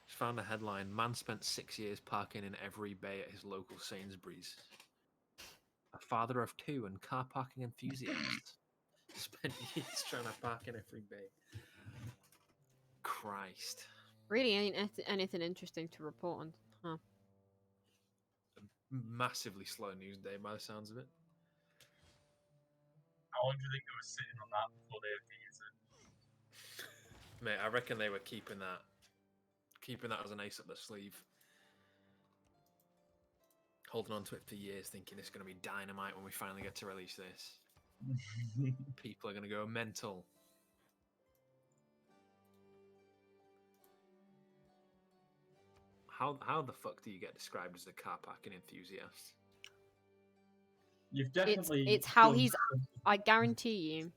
Just found a headline: Man spent 6 years parking in every bay at his local Sainsbury's. A father of two and car parking enthusiast spent years trying to park in every bay. Christ. Really ain't anything interesting to report on, huh? Massively slow news day by the sounds of it. How long do you think they were sitting on that before they had to use it? Mate, I reckon they were keeping that as an ace up their sleeve. Holding on to it for years, thinking it's going to be dynamite when we finally get to release this. People are going to go mental. How the fuck do you get described as a car parking enthusiast? You've definitely. It's how done he's. something. I guarantee you,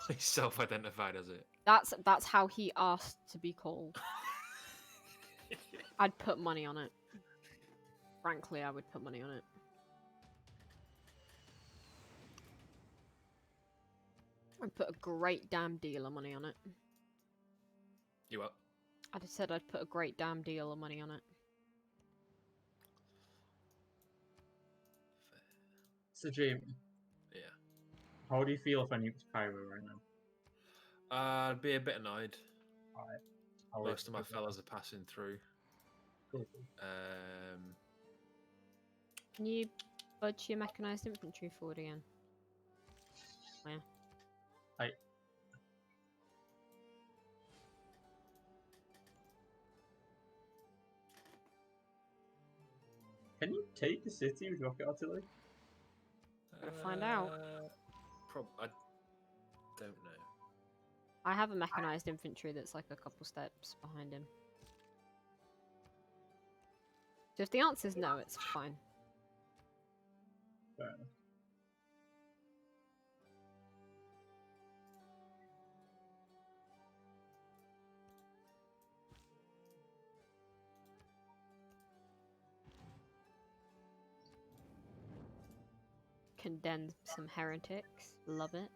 He's self-identified as it. that's how he asked to be called. I'd put money on it. Frankly, I would put money on it. I'd put a great damn deal of money on it. You what? I just said I'd put a great damn deal of money on it. So, Jamie, Yeah. how do you feel if I nuked Cairo right now? I'd be a bit annoyed. I'll Most of my let you fellas are passing through. know. Can you budge your mechanized infantry forward again? Moya. Can you take a city with rocket artillery? Gotta find out. I don't know. I have a mechanized infantry that's like a couple steps behind him. So if the answer's no, it's fine. Fair enough. Condemn some heretics. Love it.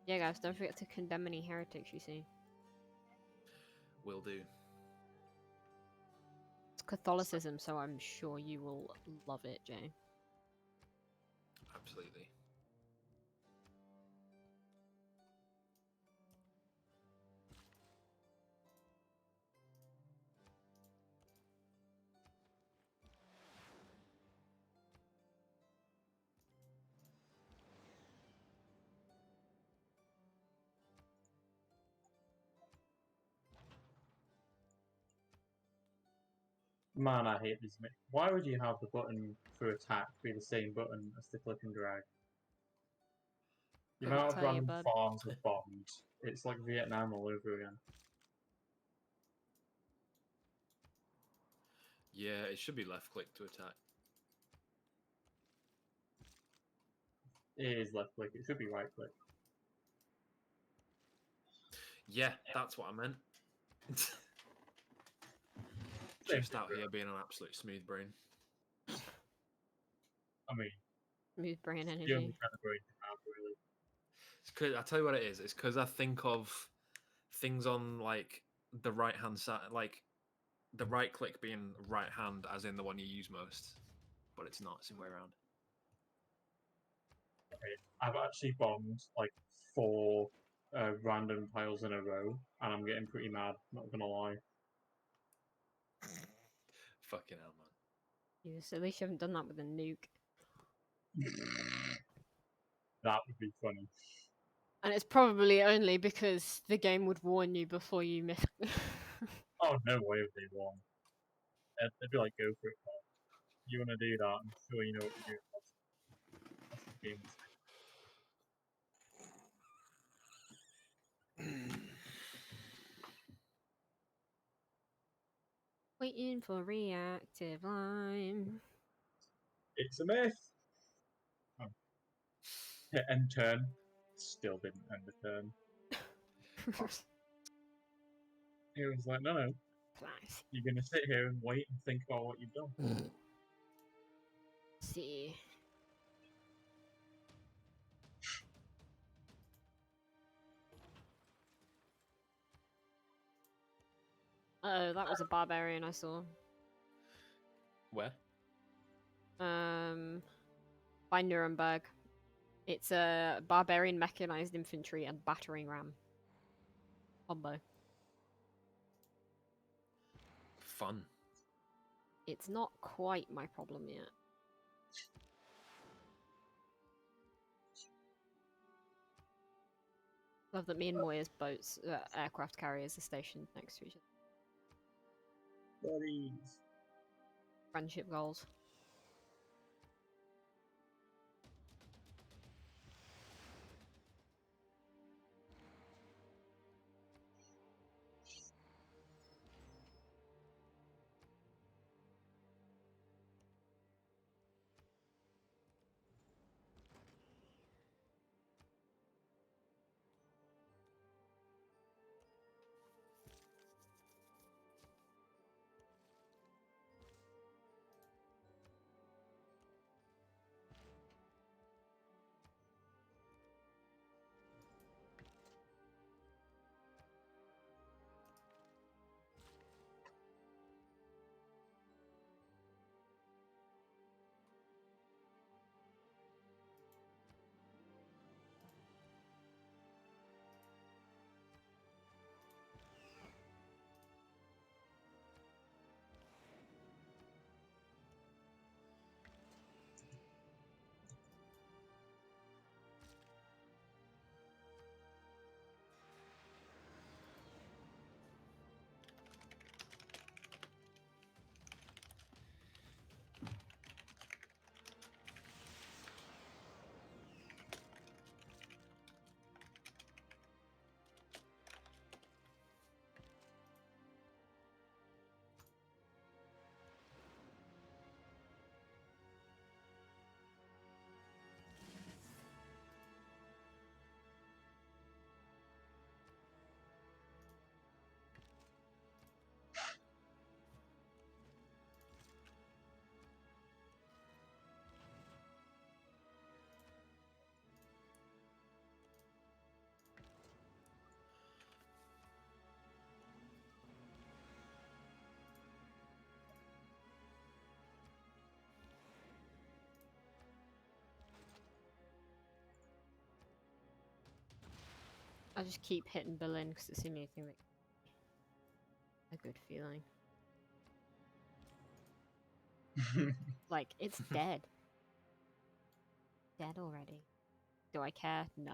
Yeah, guys, don't forget to condemn any heretics you see. Will do. It's Catholicism, so I'm sure you will love it, Jay. Absolutely. Man, I hate this. Why would you have the button for attack be the same button as the click and drag? The Couldn't amount of tell you, random bud. farms are bombed. It's like Vietnam all over again. Yeah, it should be left click to attack. It is left click. It should be right click. Yeah, that's what I meant. Just out here being an absolute smooth brain. I mean, Smooth brain the only energy. kind of brain you have, really. It's 'cause, I tell you what it is. It's because I think of things on like the right hand side, like the right click being right hand, as in the one you use most, but it's not. It's the way around. Okay. I've actually bombed like 4 random tiles in a row, and I'm getting pretty mad. Not gonna lie. Fucking hell, man. Yes, at least you haven't done that with a nuke. That would be funny. And it's probably only because the game would warn you before you miss. Oh, no way would they won. They'd be like, go for it, pal. You want to do that? I'm sure you know what you're doing. That's the game. Waiting for reactive lime. It's a myth. Oh. Hit end turn. Still didn't end the turn. It was like, no, Class. you're gonna sit here and wait and think about what you've done. See. Oh, that was a barbarian I saw. Where? By Nuremberg. It's a barbarian mechanized infantry and battering ram combo. Fun. It's not quite my problem yet. Love that me and Moya's boats, aircraft carriers, are stationed next to each other. Buddies. Friendship goals. I just keep hitting Berlin because it's the only thing that a good feeling. Like, it's dead. Dead already. Do I care? No.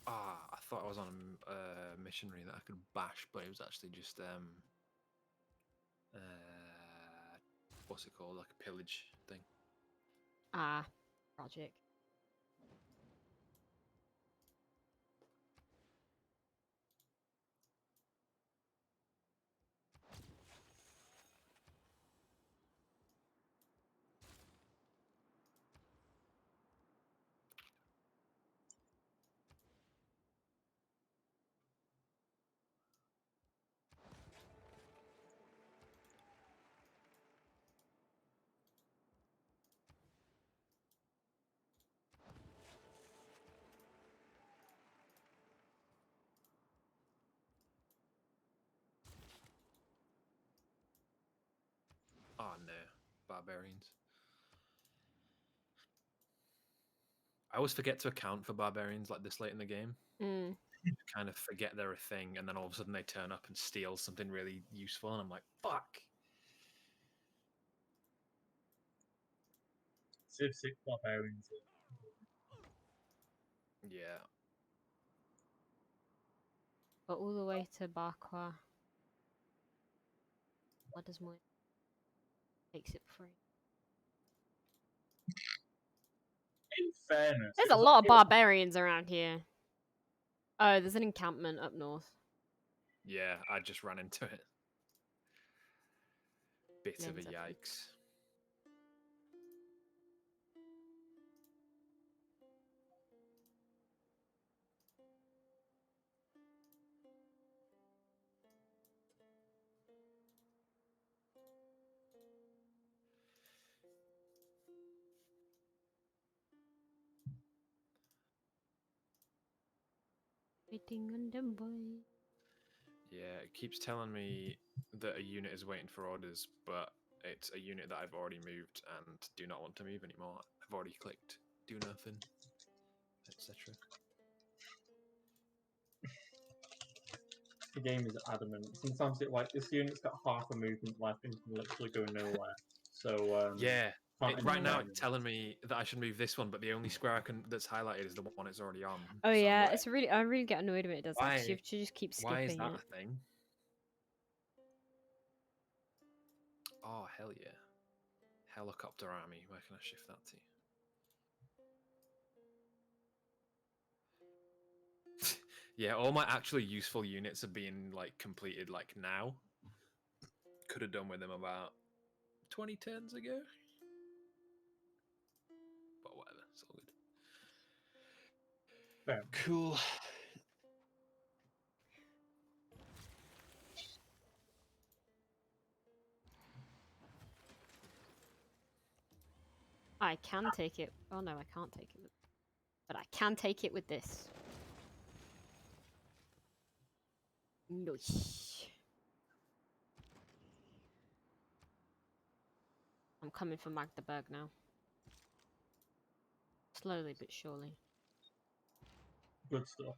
I thought I was on a missionary that I could bash, but it was actually just what's it called, like a pillage thing. Ah, project. Oh no, barbarians. I always forget to account for barbarians like this late in the game. Mm. Kind of forget they're a thing, and then all of a sudden they turn up and steal something really useful, and I'm like, fuck. Civ 6 barbarians. Yeah. But all the way to Barqua. What does Moya takes it for free? In fairness, There's it a was lot of it was- barbarians around here. Oh, there's an encampment up north. Yeah, I just ran into it. Bit of a Lanes up. yikes. Waiting on them boy. Yeah, it keeps telling me that a unit is waiting for orders, but it's a unit that I've already moved and do not want to move anymore. I've already clicked do nothing, etc. The game is adamant. Sometimes it like this unit's got half a movement left and can literally go nowhere. So Yeah, can't right now entertain it's telling me that I should move this one, but the only square that's highlighted is the one it's already on. Oh So yeah, it's really. I really get annoyed when it does that because you Why? have to just keep Why is skipping that it. a thing? Oh hell yeah! Helicopter army. Where can I shift that to? Yeah, all my actually useful units are being like completed like now. Could have done with them about 20 turns ago. But whatever, it's all good. Fair. Cool. I can take it. Oh no, I can't take it. But I can take it with this. Nice. I'm coming for Magdeburg now. Slowly but surely. Good stuff.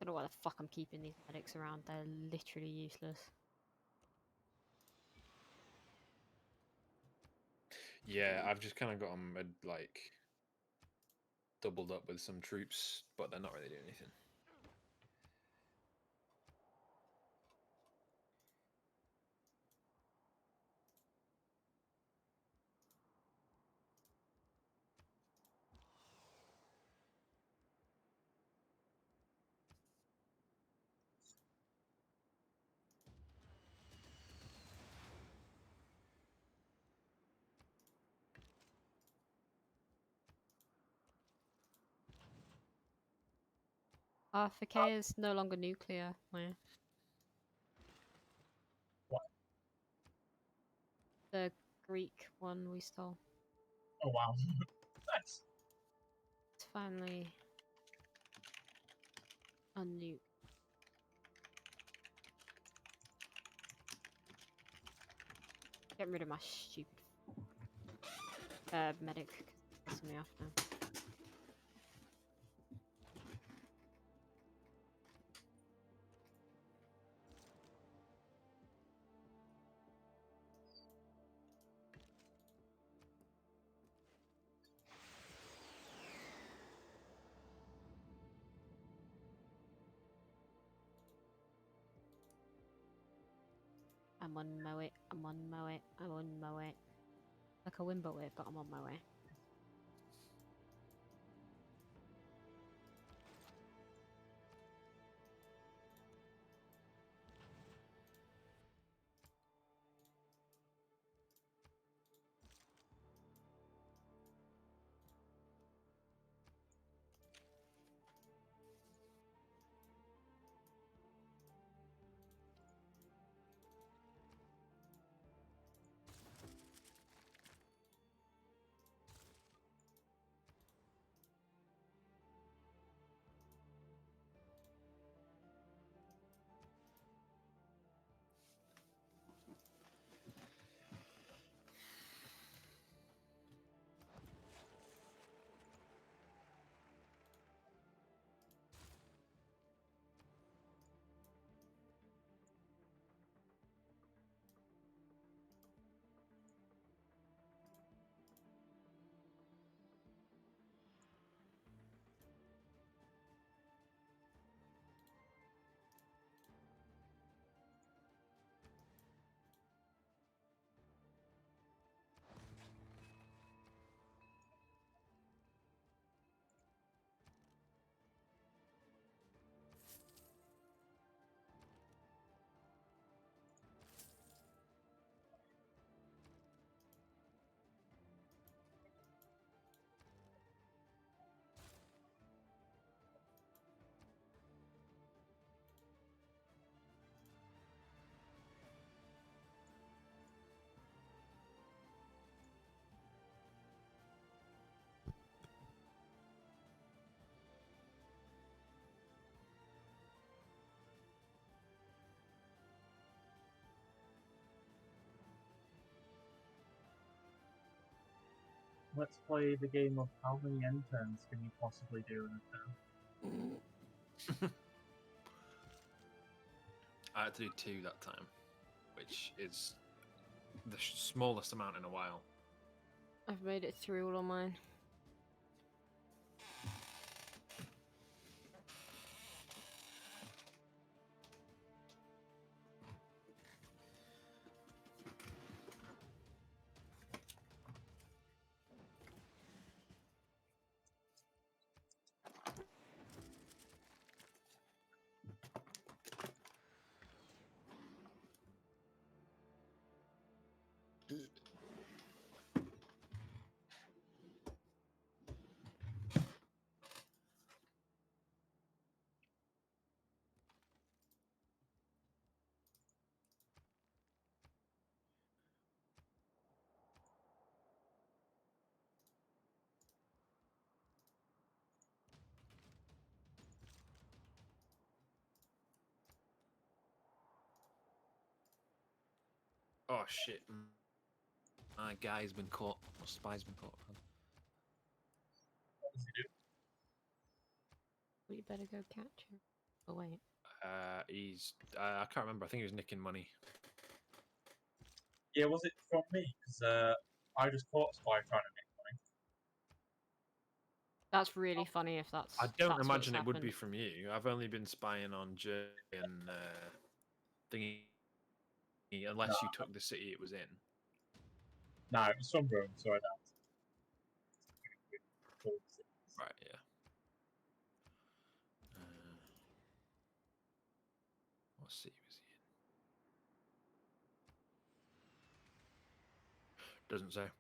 I don't know why the fuck I'm keeping these medics around. They're literally useless. Yeah, I've just kind of got them like doubled up with some troops, but they're not really doing anything. RFK is no longer nuclear. Where? What? The Greek one we stole. Oh wow. Nice. It's finally unnuke. Getting rid of my stupid medic. 'Cause it's pissing me off now. I'm on my way. I'm on my way. I'm on my way. Like a wimbo way, but I'm on my way. let's play the game of how many end turns can you possibly do in a turn. I had to do 2 that time, which is the smallest amount in a while. I've made it through all of mine. Oh shit! My guy's been caught. My spy's been caught. What does he do? We better go catch him. Oh wait. He's. I can't remember. I think he was nicking money. Yeah, was it from me? Because I just caught a spy trying to make money. That's really funny if that's. I don't that's imagine what's it would be happened. from you. I've only been spying on Jay and thingy, unless you took the city it was in. No, it was from Rome, so I doubt. Right. Yeah. What city was he in? Doesn't say.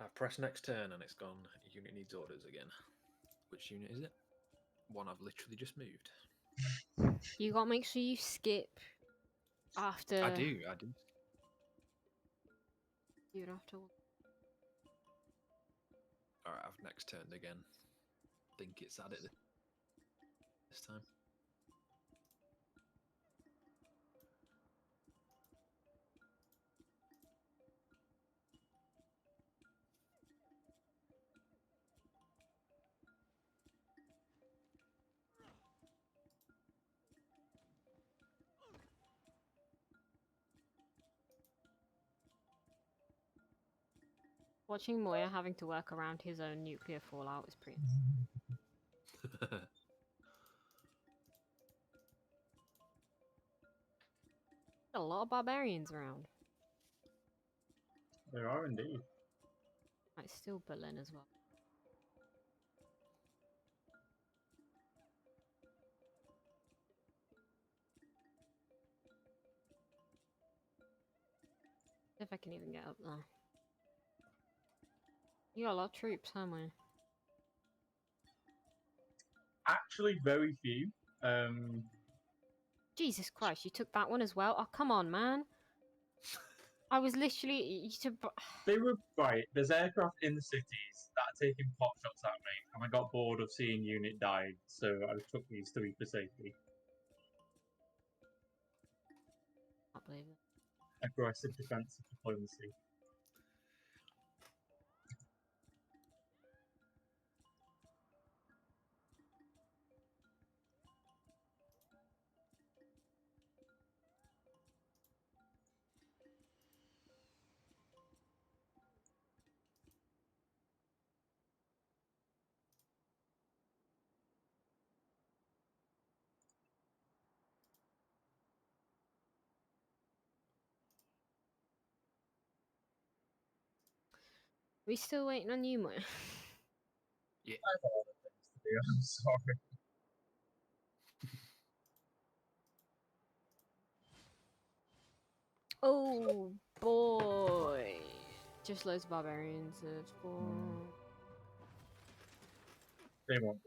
I press next turn and it's gone. Unit needs orders again. Which unit is it? One I've literally just moved. You gotta make sure you skip after. I do. You'd have to. Alright, I've next turned again. Think it's at it this time. Watching Moya having to work around his own nuclear fallout is pretty. A lot of barbarians around. There are indeed. Might steal Berlin as well. If I can even get up there. You got a lot of troops, haven't we? Actually, very few. Jesus Christ, you took that one as well? Oh, come on, man. I was literally... You took... They were right. There's aircraft in the cities that are taking pot shots at me, and I got bored of seeing unit die, so I took these 3 for safety. I can't believe it. Aggressive defensive diplomacy. We still waiting on you, Moya? I have a lot of things to do. I'm sorry. Oh, boy. Just loads of barbarians at 4. They won't.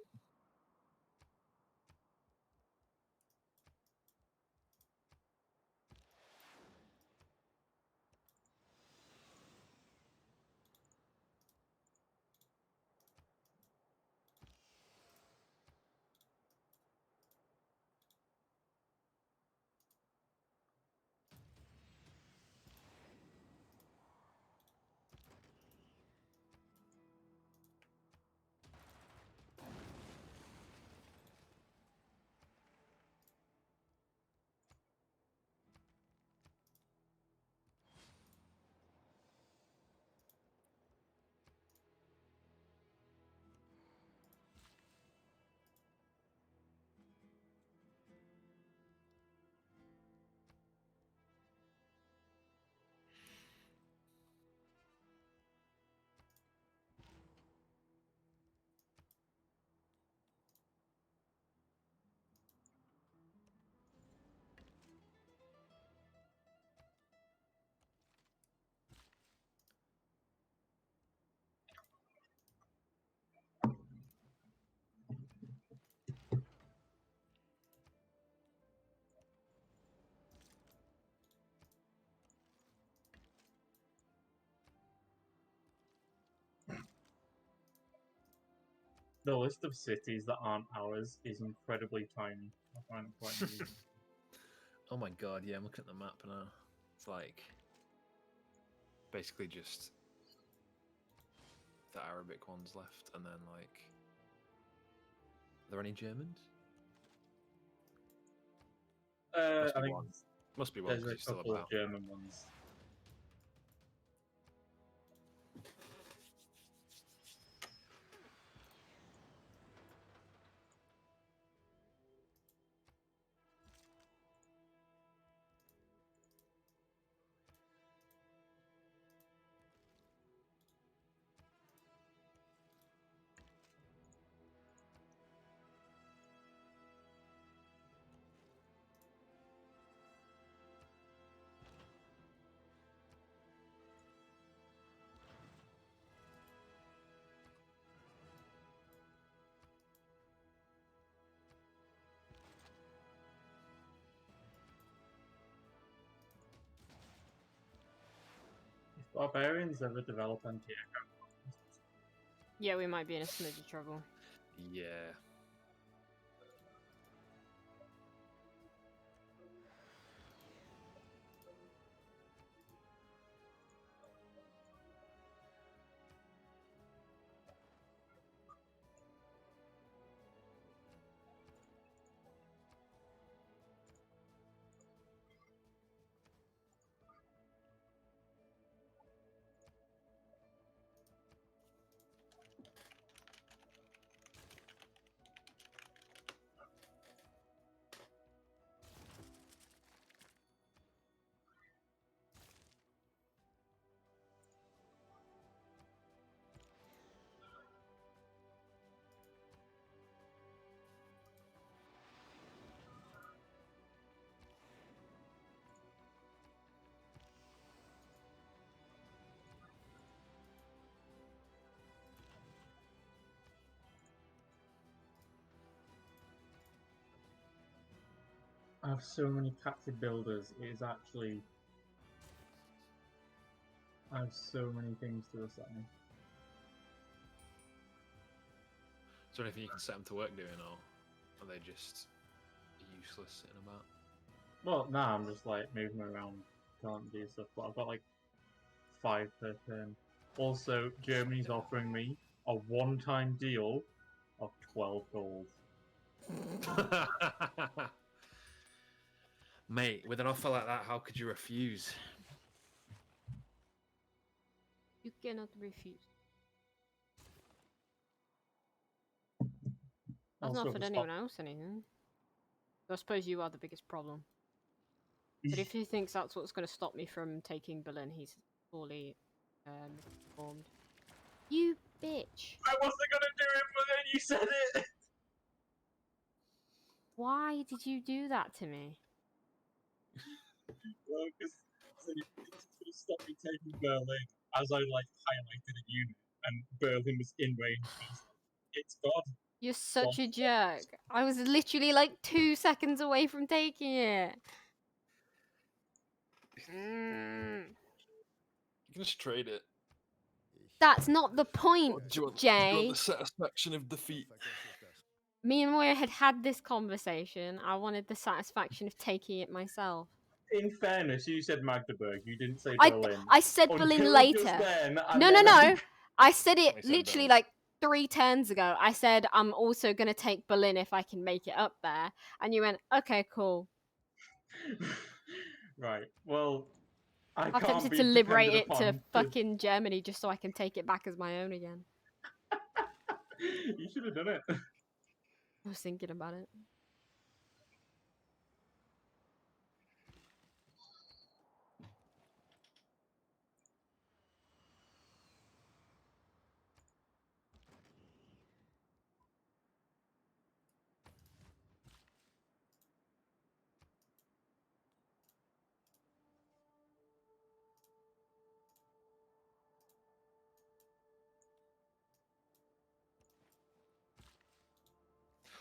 The list of cities that aren't ours is incredibly tiny. I find it quite amusing. Oh my god, yeah, I'm looking at the map now. It's like basically just the Arabic ones left, and then like, are there any Germans? Must I be think one. Must be one there's because a he's still couple of about. German ones. If barbarians ever develop anti-aircraft, Yeah, we might be in a smidge of trouble. Yeah. I have so many captive builders. It is actually. I have so many things to assign. Is there anything you can set them to work doing, or are they just useless sitting about? Well, now I'm just like moving around, can't do stuff. But I've got like 5 per turn. Also, Germany's offering me a one-time deal of 12 gold. Mate, with an offer like that, how could you refuse? You cannot refuse. I've Also, not if offered it's anyone else anything. I suppose you are the biggest problem. But if he thinks that's what's going to stop me from taking Berlin, he's fully misinformed. You bitch! I wasn't gonna do it, but then you said it. Why did you do that to me? Well, because it's gonna stop me taking Berlin, as I like highlighted a unit, and Berlin was in range. I was like, it's God. You're such a jerk. I was literally like 2 seconds away from taking it. You can just trade it. That's not the point, Do you want Jay. the satisfaction of defeat? Me and Moya had this conversation. I wanted the satisfaction of taking it myself. In fairness, you said Magdeburg. You didn't say I Berlin. said Berlin Until later. just then, and No. then I said it I said literally Berlin. like 3 turns ago. I said I'm also gonna take Berlin if I can make it up there, and you went, okay, cool. Right. Well, I I'm can't tempted be to liberate depended it to upon. fucking Germany just so I can take it back as my own again. You should have done it. I was thinking about it.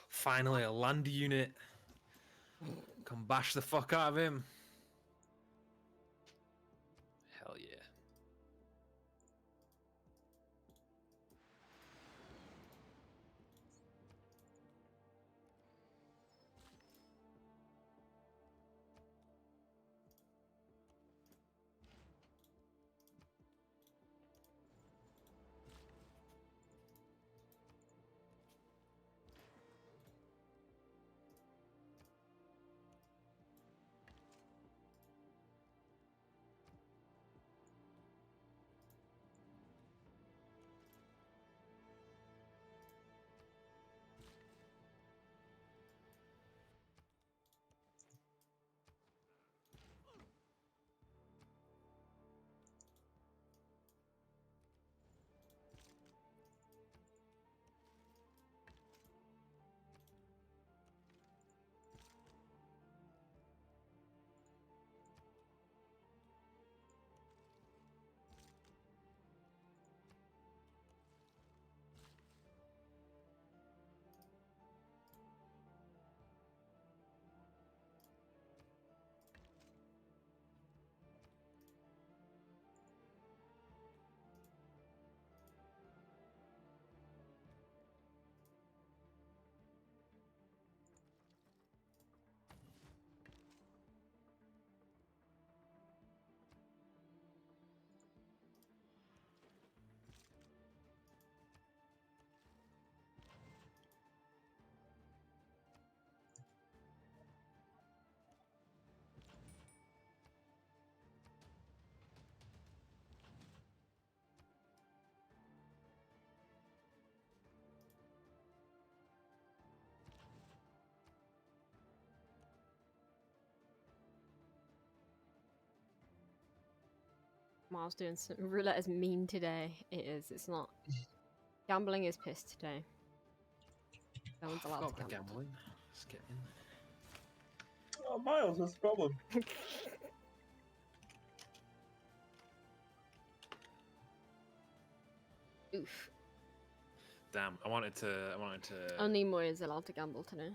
Finally, a land unit. Come bash the fuck out of him. Hell yeah. Miles doing some roulette is mean today. It is. It's not. Gambling is pissed today. No one's allowed to Fuck the gamble. gambling. Let's get in. Oh, Miles, what's the problem? Oof. Damn, I wanted to. Only Moya is allowed to gamble today.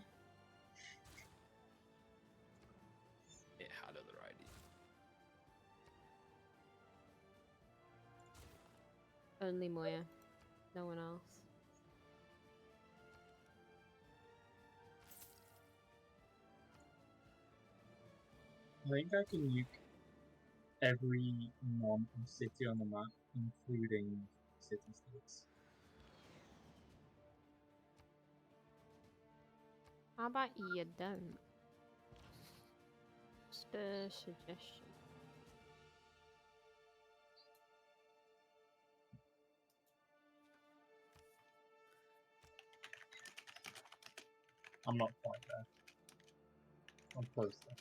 Only Moya. No one else. I think I can nuke every non-city on the map, including city-states. How about you don't? Just a suggestion. I'm not quite there. I'm close there.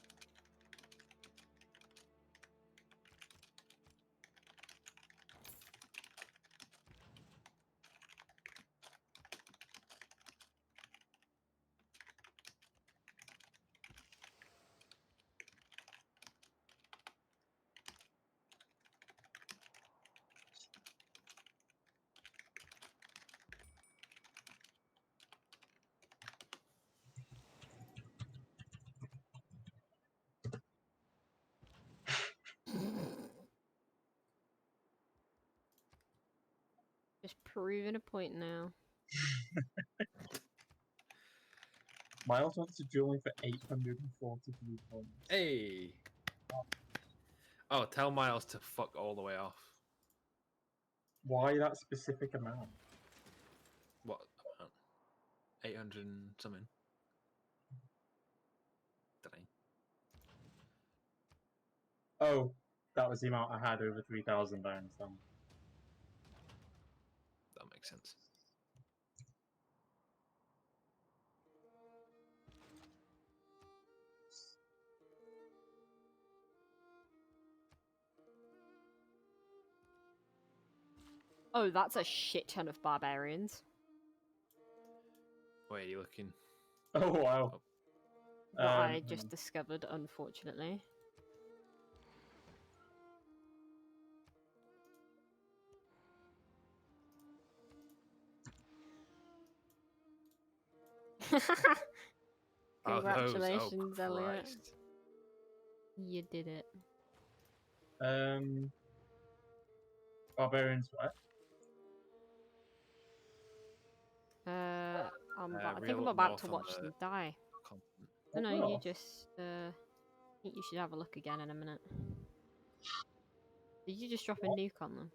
Just proving a point now. Miles wants to duel me for 843 points. Hey. Oh, tell Miles to fuck all the way off. Why that specific amount? What amount? 800 and something. Dunno. Oh, that was the amount I had over 3,000, I understand. That makes sense. Oh, that's a shit ton of barbarians. Where are you looking? Oh, wow. Oh. That I just discovered, unfortunately. Oh, those. Congratulations, Oh, Elliot. Christ. You did it. Barbarians, what? I think Real I'm up about north to on watch the them die. continent. No, no, Oh. you just, I think you should have a look again in a minute. Did you just drop a nuke on them?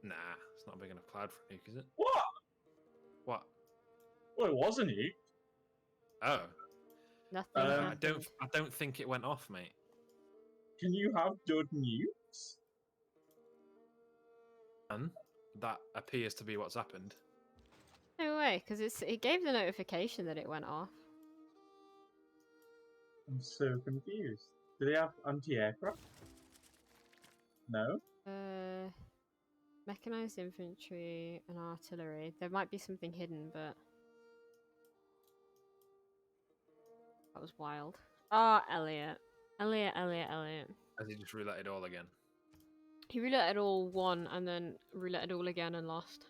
Nah, it's not big enough cloud for a nuke, is it? What? What? Well, it wasn't you. Oh. Nothing happened. I don't think it went off, mate. Can you have good nukes? And that appears to be what's happened. No way, because it gave the notification that it went off. I'm so confused. Do they have anti-aircraft? No? Mechanized infantry and artillery. There might be something hidden, but that was wild. Ah, Elliot. Elliot. Has he just roulette it all again? He rouletted all one and then rouletted all again and lost.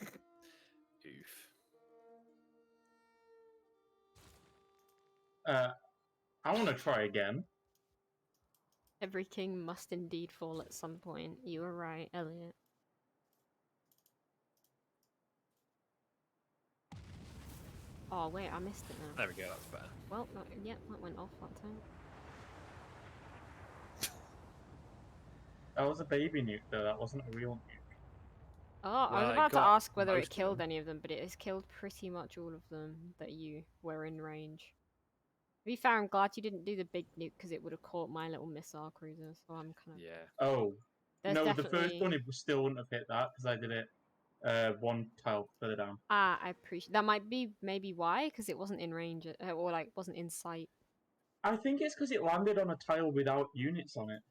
Oof. I want to try again. Every king must indeed fall at some point. You were right, Elliot. Oh wait, I missed it now. There we go, that's better. Well, yeah, that went off that time. That was a baby nuke, though. That wasn't a real nuke. Oh, I Well, was it about to got ask whether most it of killed them. any of them, but it has killed pretty much all of them that you were in range. To be fair, I'm glad you didn't do the big nuke because it would have caught my little missile cruiser. So I'm kind of Yeah. Oh. There's No, definitely... the first one, it still wouldn't have hit that because I did it one tile further down. Ah, I appreciate that. Might be maybe why, because it wasn't in range or like wasn't in sight. I think it's because it landed on a tile without units on it.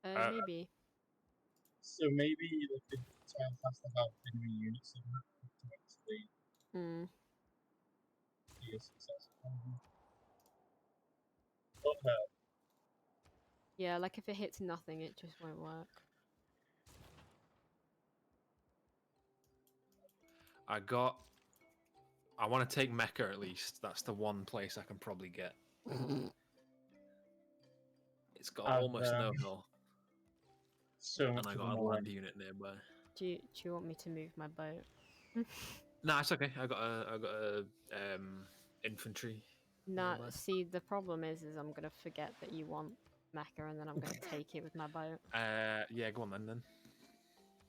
Maybe. So maybe the tile has to have enemy units on it to actually be a success. Not her. Yeah, like if it hits nothing, it just won't work. I want to take Mecca at least. That's the one place I can probably get. It's got almost no hill. So much and I of got them a all land in. unit nearby. Do you want me to move my boat? Nah, it's okay. I got a infantry Nah, nearby. see, the problem is I'm gonna forget that you want Mecca, and then I'm gonna take it with my boat. Yeah, go on then.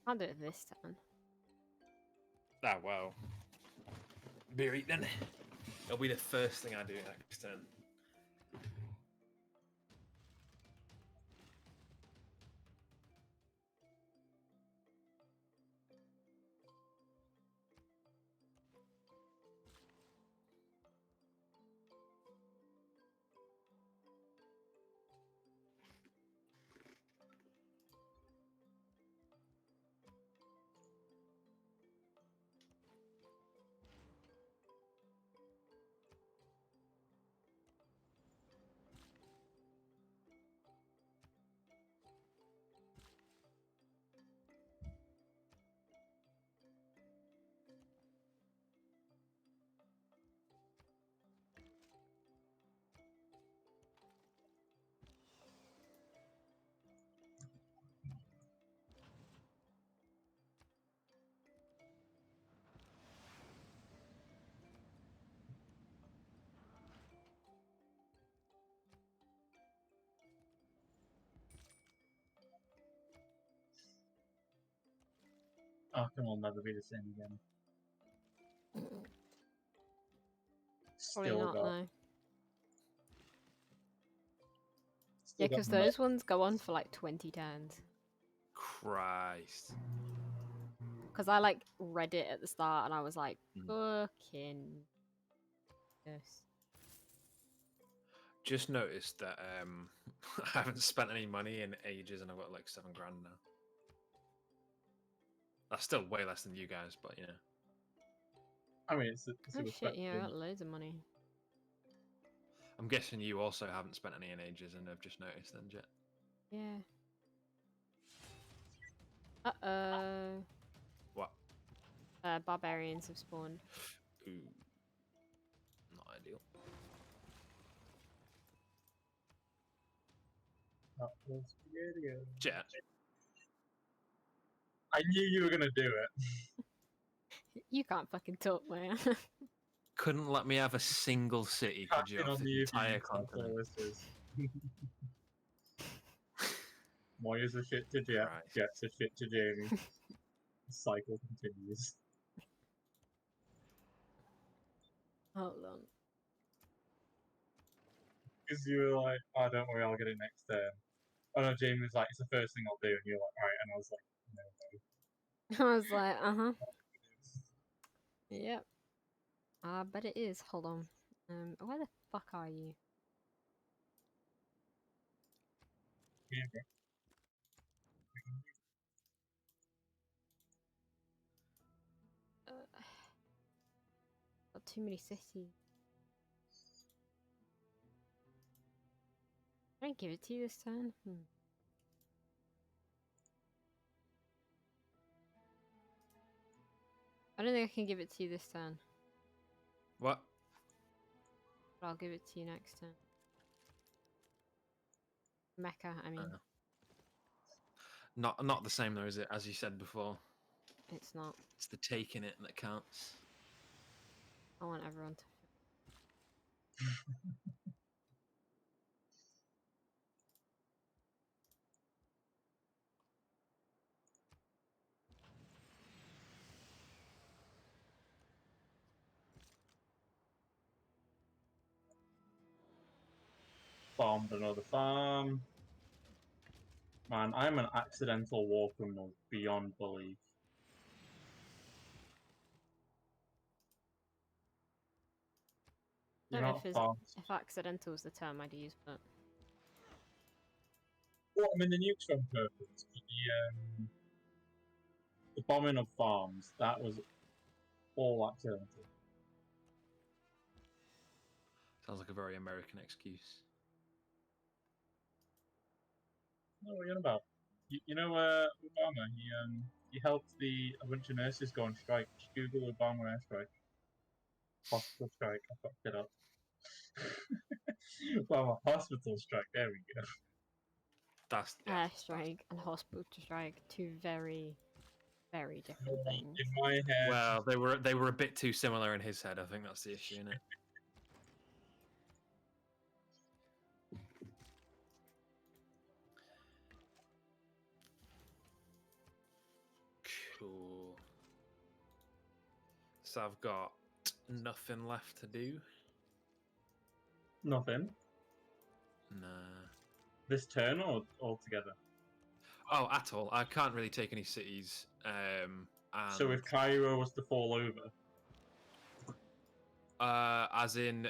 I'll do it this turn. Ah, wow. Beer eat then. It'll be the first thing I do next turn. Arkham will never be the same again. Probably Still not, got. though. Still Yeah, got because those ones go on for like 20 turns. Christ. Because I like read it at the start, and I was like, Mm. fucking yes. Just noticed that I haven't spent any money in ages, and I've got like 7 grand now. That's still way less than you guys, but you know. I mean, it's a Oh shit, respectable. yeah, I got loads of money. I'm guessing you also haven't spent any in ages, and have just noticed then, Jet. Yeah. Uh-oh. What? Barbarians have spawned. Ooh. Not ideal. That was spaghetti. Jet. I knew you were gonna do it. You can't fucking talk, man. Couldn't let me have a single city, could you, Cracking off on this the entire abuse. That's all continent? this is. Moya's a shit to Jet. Christ. Jet's a shit to Jamie. The cycle continues. Hold on. Because you were like, oh, don't worry, I'll get it next turn. Oh no, Jamie was like, it's the first thing I'll do. And you're like, alright. And I was like, no, no. I was like, uh-huh. Yep. I bet it is. Hold on. Where the fuck are you? Yeah, bro. Got too many cities. I didn't give it to you this turn. I don't think I can give it to you this turn. What? But I'll give it to you next turn. Mecca, I mean. Not the same though, is it? As you said before, It's not. it's the taking it that counts. I want everyone to. Farmed another farm. Man, I'm an accidental war criminal beyond belief. I The don't know amount of farms. if accidental is the term I'd use, but Well, I mean, the nukes on purpose, but the bombing of farms, that was all accidental. Sounds like a very American excuse. What are we on about? You know, Obama, he helped a bunch of nurses go on strike. Just Google Obama airstrike. Hospital strike. I fucked it up. Obama hospital strike. There we go. That's yeah. Airstrike and hospital strike, two very, very different things. In my head, Well, they were a bit too similar in his head. I think that's the issue, isn't it? Cool. So I've got nothing left to do. nothing. Nah. This turn or altogether? Oh, at all. I can't really take any cities. And, So if Cairo was to fall over, as in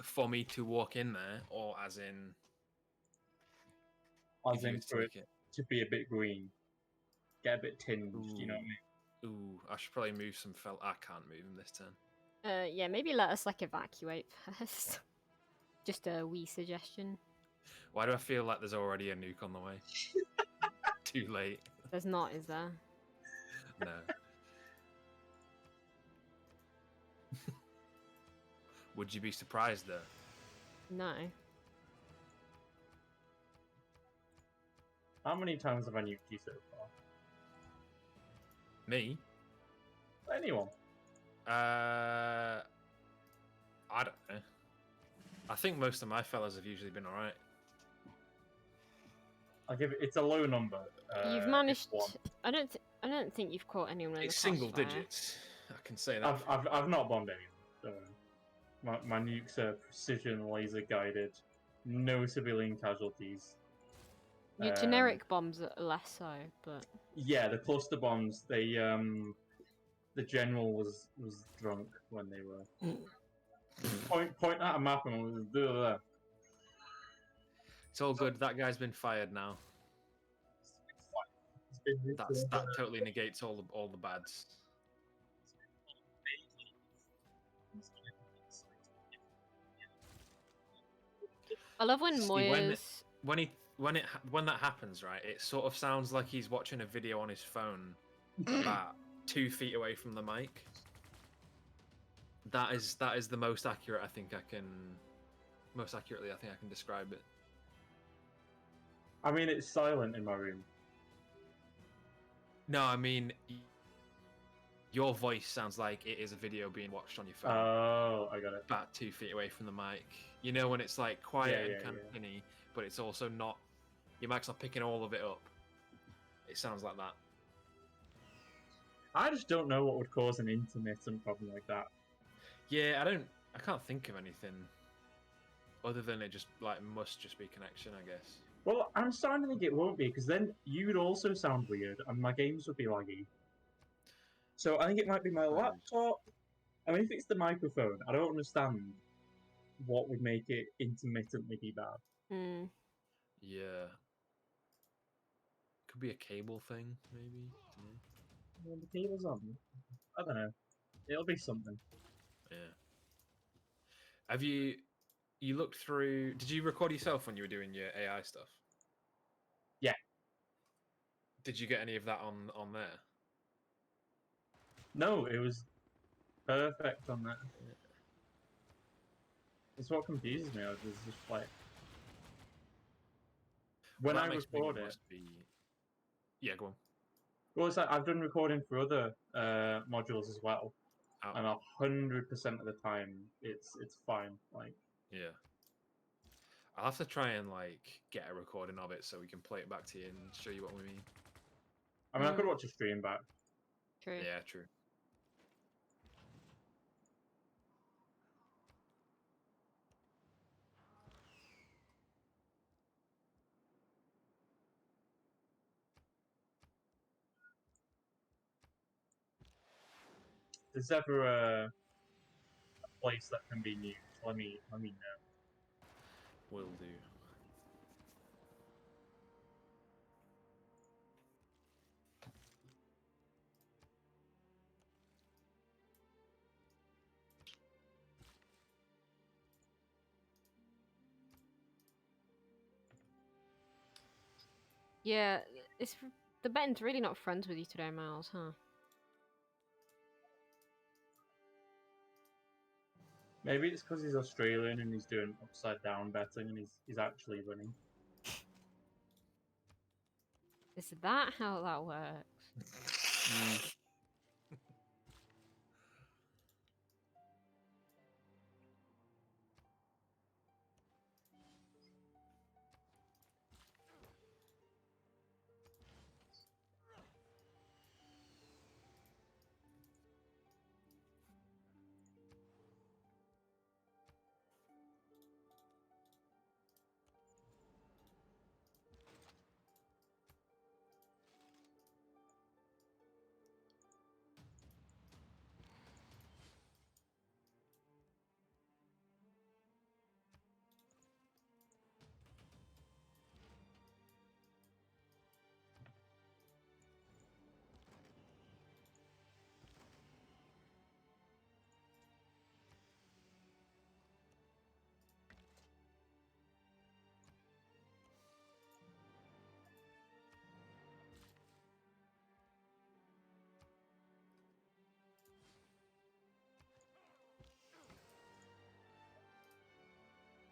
for me to walk in there, or as in as if you in were to for it take it. to be a bit green, get a bit tinged, you know what I mean? Ooh, I should probably move some fell. I can't move him this turn. Yeah, maybe let us like evacuate first. Just a wee suggestion. Why do I feel like there's already a nuke on the way? Too late. There's not, is there? No. Would you be surprised though? No. How many times have I nuked you so far? Me? Anyone? I don't know. I think most of my fellas have usually been alright. I'll give it. It's a low number. You've it's managed. one. I don't think you've caught anyone in It's the single crossfire. digits. I can say that. I've not bombed anyone. My nukes are precision laser guided, no civilian casualties. Your generic bombs are less so, but Yeah, the cluster bombs. They the general was drunk when they were point at a map and was It's all good. That guy's been fired now. That totally negates all the bads. I love when See, Moya's. when that happens, right? It sort of sounds like he's watching a video on his phone, about 2 feet away from the mic. That is the most accurate I think I can. Most accurately, I think I can describe it. I mean, it's silent in my room. No, I mean, your voice sounds like it is a video being watched on your phone. Oh, I got it. About 2 feet away from the mic. You know when it's like quiet Yeah, and kind of tinny, but it's also not. Your mic's not picking all of it up. It sounds like that. I just don't know what would cause an intermittent problem like that. Yeah, I can't think of anything other than it just like must just be connection, I guess. Well, I'm starting to think it won't be, because then you would also sound weird, and my games would be laggy. So I think it might be my laptop. I mean, if it's the microphone, I don't understand what would make it intermittently be bad. Mm. Yeah. Could be a cable thing, maybe. Well, the cable's on. I don't know. It'll be something. Yeah. Have you looked through? Did you record yourself when you were doing your AI stuff? Yeah. Did you get any of that on there? No, it was perfect on that. It's what confuses me. It's just like when Well, I that makes me record it. must be... Yeah, go on. Well, it's like I've done recording for other modules as well, Oh, and 100% of the time it's fine. Like, yeah. I'll have to try and like get a recording of it so we can play it back to you and show you what we mean. I mean, I could watch a stream back. True. Yeah, true. If there's ever a place that can be used, let me know. Will do. Yeah, the Ben's really not friends with you today, Miles, huh? Maybe it's because he's Australian and he's doing upside down betting and he's actually winning. Is that how that works?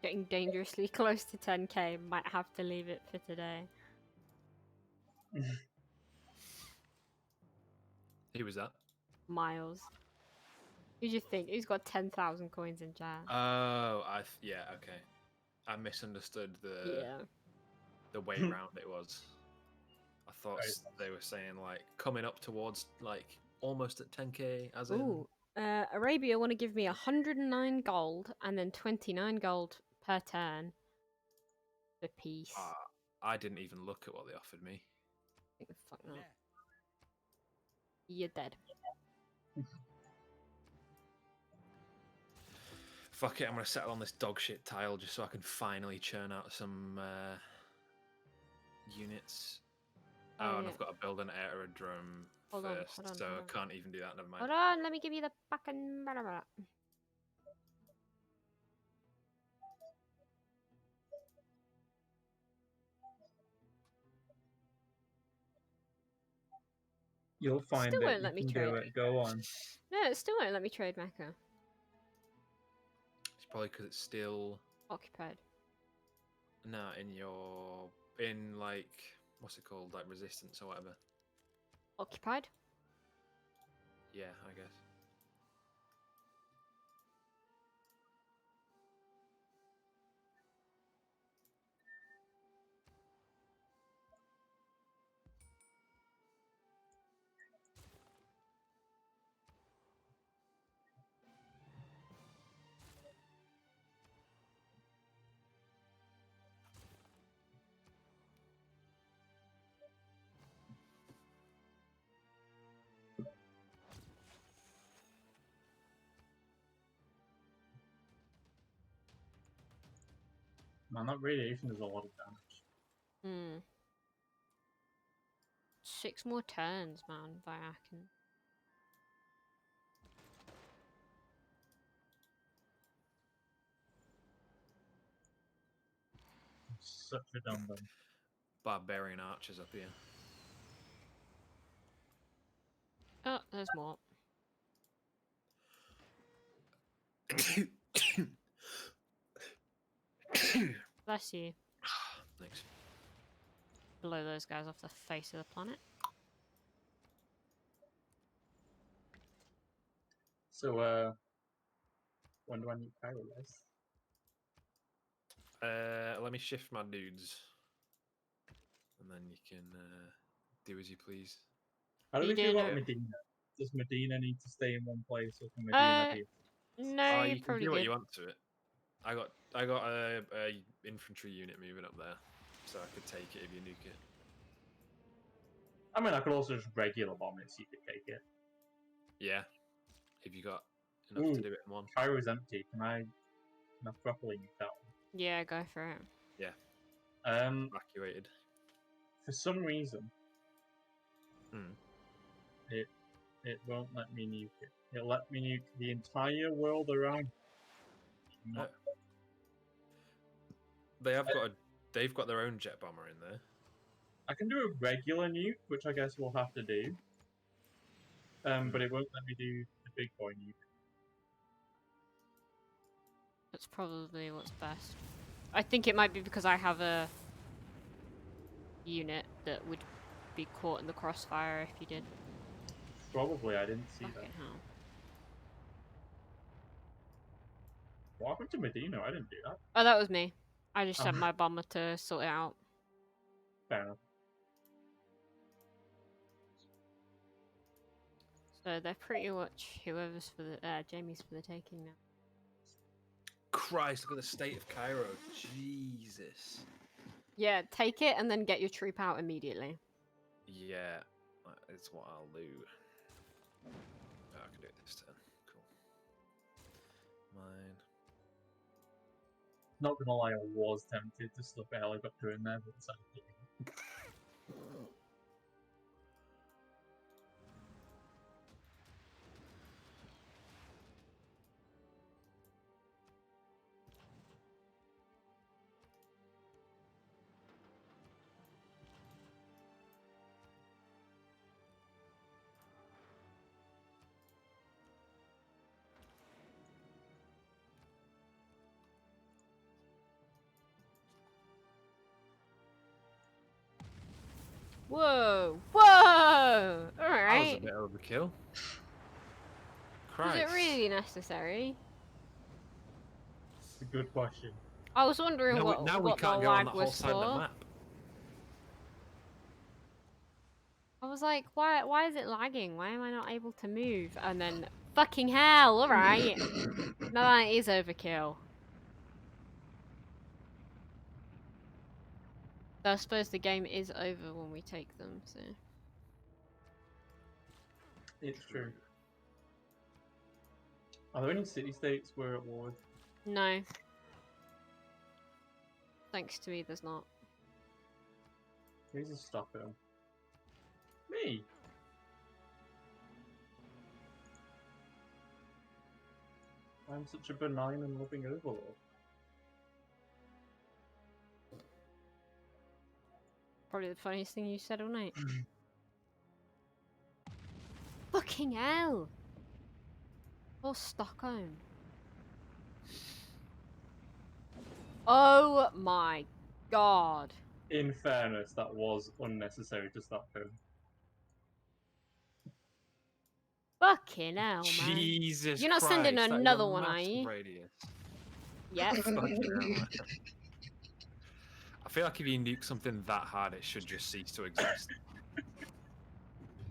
Getting dangerously close to 10k. Might have to leave it for today. Who was that? Miles. Who do you think? Who's got 10,000 coins in chat? Oh, yeah, okay. I misunderstood Yeah. the way round it was. I thought Right. they were saying like coming up towards like almost at 10k, as in. Ooh. Arabia want to give me 109 gold and then 29 gold per turn for peace. I didn't even look at what they offered me. Fuck no. You're dead. Fuck it, I'm gonna settle on this dog shit tile just so I can finally churn out some units. Oh, And yeah. I've got to build an aerodrome Hold on, first, hold on, so hold I on. can't even do that. Never mind. Hold on, let me give you the fucking. You'll find Still it. won't You let me can do trade. it. Go on. No, it still won't let me trade Mecca. It's probably because it's still Occupied. in like what's it called, like resistance or whatever. Occupied? Yeah, I guess. Man, that radiation is a lot of damage. Hmm. 6 more turns, man, by Akin. Such a dumb dumb. Barbarian archers up here. Oh, there's more. Bless you. Thanks. Blow those guys off the face of the planet. So, when do I need Paradise? Let me shift my dudes, and then you can do as you please. How do You we feel doing about it? Medina? Does Medina need to stay in one place, or can Medina be? No, you're You can probably do what good. you want to it. I got a infantry unit moving up there, so I could take it if you nuke it. I mean, I could also just regular bomb it so you could take it. Yeah, if you got enough Ooh, to do it in one. Cairo's empty. Can I properly nuke that one? Yeah, go for it. Yeah, evacuated. For some reason, Hmm. it won't let me nuke it. It'll let me nuke the entire world around. Not They've got their own jet bomber in there. I can do a regular nuke, which I guess we'll have to do. But it won't let me do the big boy nuke. That's probably what's best. I think it might be because I have a unit that would be caught in the crossfire if you did. Probably, I didn't see that. Fucking hell. What happened to Medina? I didn't do that. Oh, that was me. I just sent Oh. my bomber to sort it out. Fair enough. So they're pretty much whoever's for the Jamie's for the taking now. Christ, look at the state of Cairo. Jesus. Yeah, take it and then get your troop out immediately. Yeah, that is what I'll do. Oh, I can do it this turn. Cool. Mine. Not gonna lie, I was tempted to slip a helicopter in there, but it's like, Whoa! Whoa! That was a Alright. bit overkill. Was Christ. it really necessary? it's a good question. I was wondering Now, what, we, now what we can't the go on lag that whole was side of the for. map. I was like, why is it lagging? Why am I not able to move? And then, fucking hell, alright. No, that is overkill. So I suppose the game is over when we take them, so... It's true. Are there any city-states where it was? No. Thanks to me, there's not. Who's a Stockholm? Me! I'm such a benign and loving overlord. Probably the funniest thing you said all night. Fucking hell! Or Stockholm. Oh my god. In fairness, that was unnecessary to Stockholm. Fucking hell, man. Jesus You're not Christ, sending that is a another one, are massive you? Radius. Yep. Fucking hell, man. I feel like if you nuke something that hard, it should just cease to exist.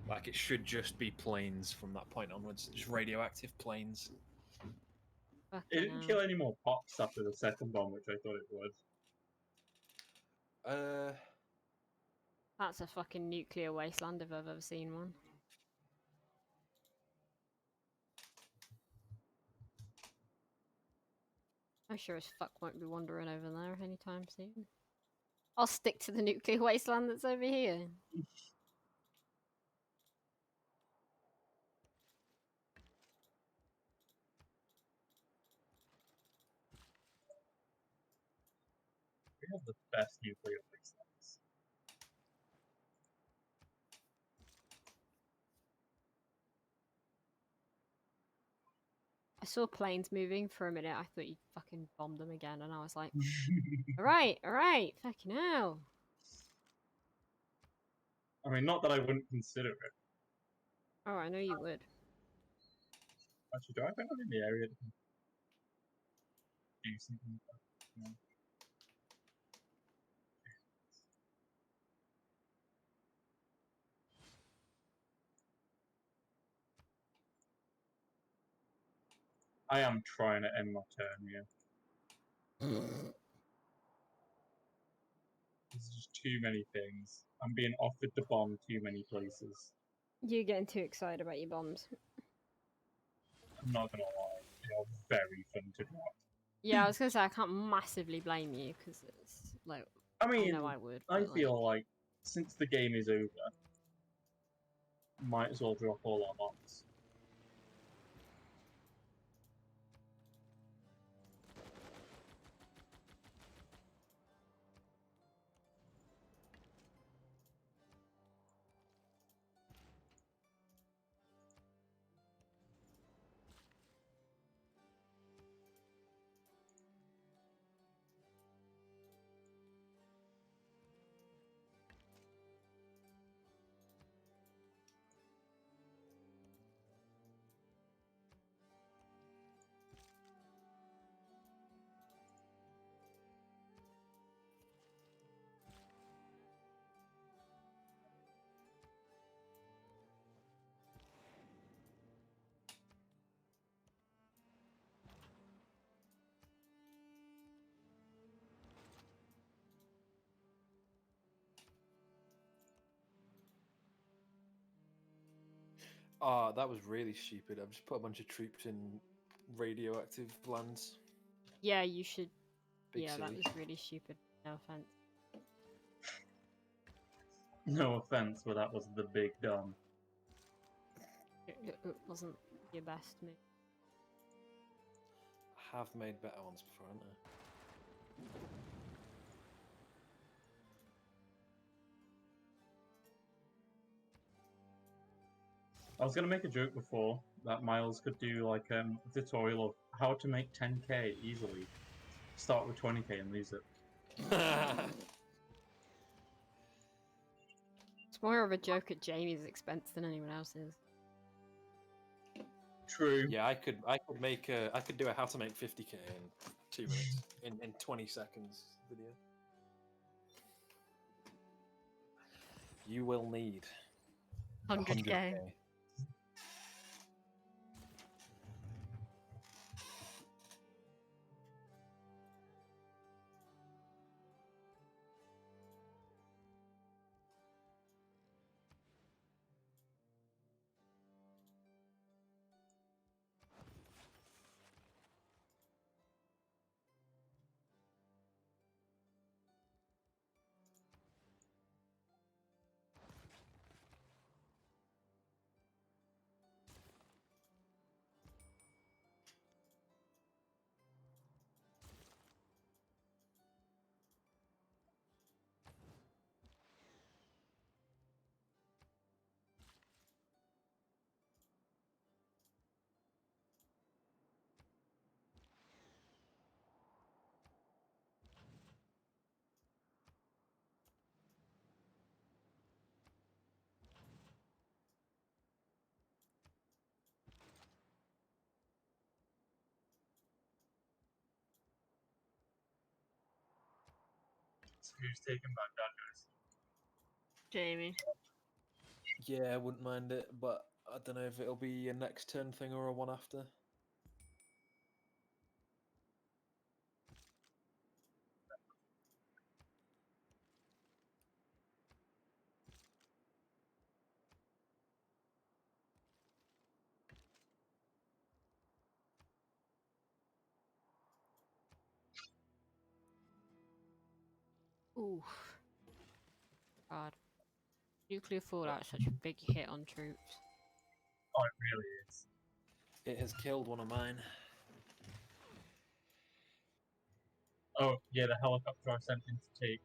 Like, it should just be planes from that point onwards. Just radioactive planes. It Fucking didn't hell. kill any more pops after the second bomb, which I thought it would. That's a fucking nuclear wasteland if I've ever seen one. I sure as fuck won't be wandering over there anytime soon. I'll stick to the nuclear wasteland that's over here. We have the best nuclear wastelands. I saw planes moving for a minute. I thought you'd fucking bomb them again, and I was like, alright, fucking hell. I mean, not that I wouldn't consider it. Oh, I know you would. Actually, do I think I'm in the area that can do something like that? No. I am trying to end my turn, yeah. There's just too many things. I'm being offered to bomb too many places. You're getting too excited about your bombs. I'm not gonna lie, they are very fun to drop. Yeah, I was gonna say, I can't massively blame you, because it's like, I mean, know I would, I but, feel like since the game is over, might as well drop all our bombs. Oh, that was really stupid. I've just put a bunch of troops in radioactive lands. Yeah, you should. Big Yeah, that silly. was really stupid. No offense. No offense, but that was the big dumb. It wasn't your best move. I have made better ones before, haven't I? I was gonna make a joke before that Miles could do like a tutorial of how to make 10k easily. Start with 20k and lose it. It's more of a joke at Jamie's expense than anyone else's. True. Yeah, I could do a how to make 50k in 2 minutes, in 20 seconds video. You will need 100k. So who's taking back that, guys? Jamie. Yeah, I wouldn't mind it, but I don't know if it'll be a next turn thing or a one after. Oof. God. Nuclear fallout is such a big hit on troops. Oh, it really is. It has killed one of mine. Oh yeah, the helicopter I sent in to take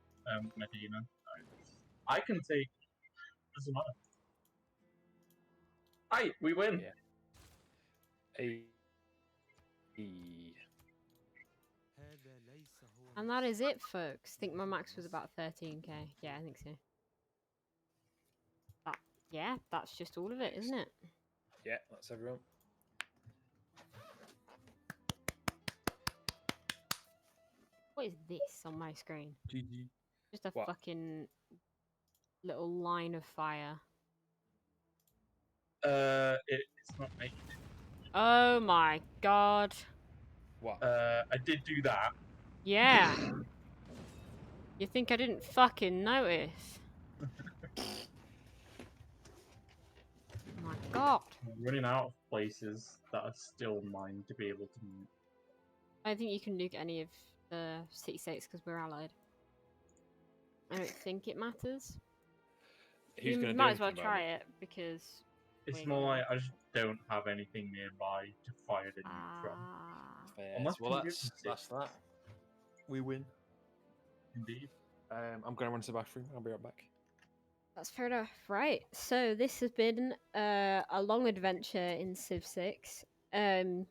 Medina. I can take. Doesn't matter. Hi, we win. Yeah. And that is it, folks. I think my max was about 13k. Yeah, I think so. Yeah, that's just all of it, isn't it? Yeah, that's everyone. What is this on my screen? GG. Just a What? fucking little line of fire. It's not making it. Oh my god. What? I did do that. Yeah. You think I didn't fucking notice? Oh my god. I'm running out of places that are still mine to be able to move. I don't think you can nuke any of the city states because we're allied. I don't think it matters. Who's You gonna do might as well anything about try it? it because It's we're more gonna- like I just don't have anything nearby to fire the nuke from. Yes, Unless well, you that's that. We win. Indeed. I'm gonna run to the bathroom. I'll be right back. That's fair enough. Right. So this has been a long adventure in Civ 6. And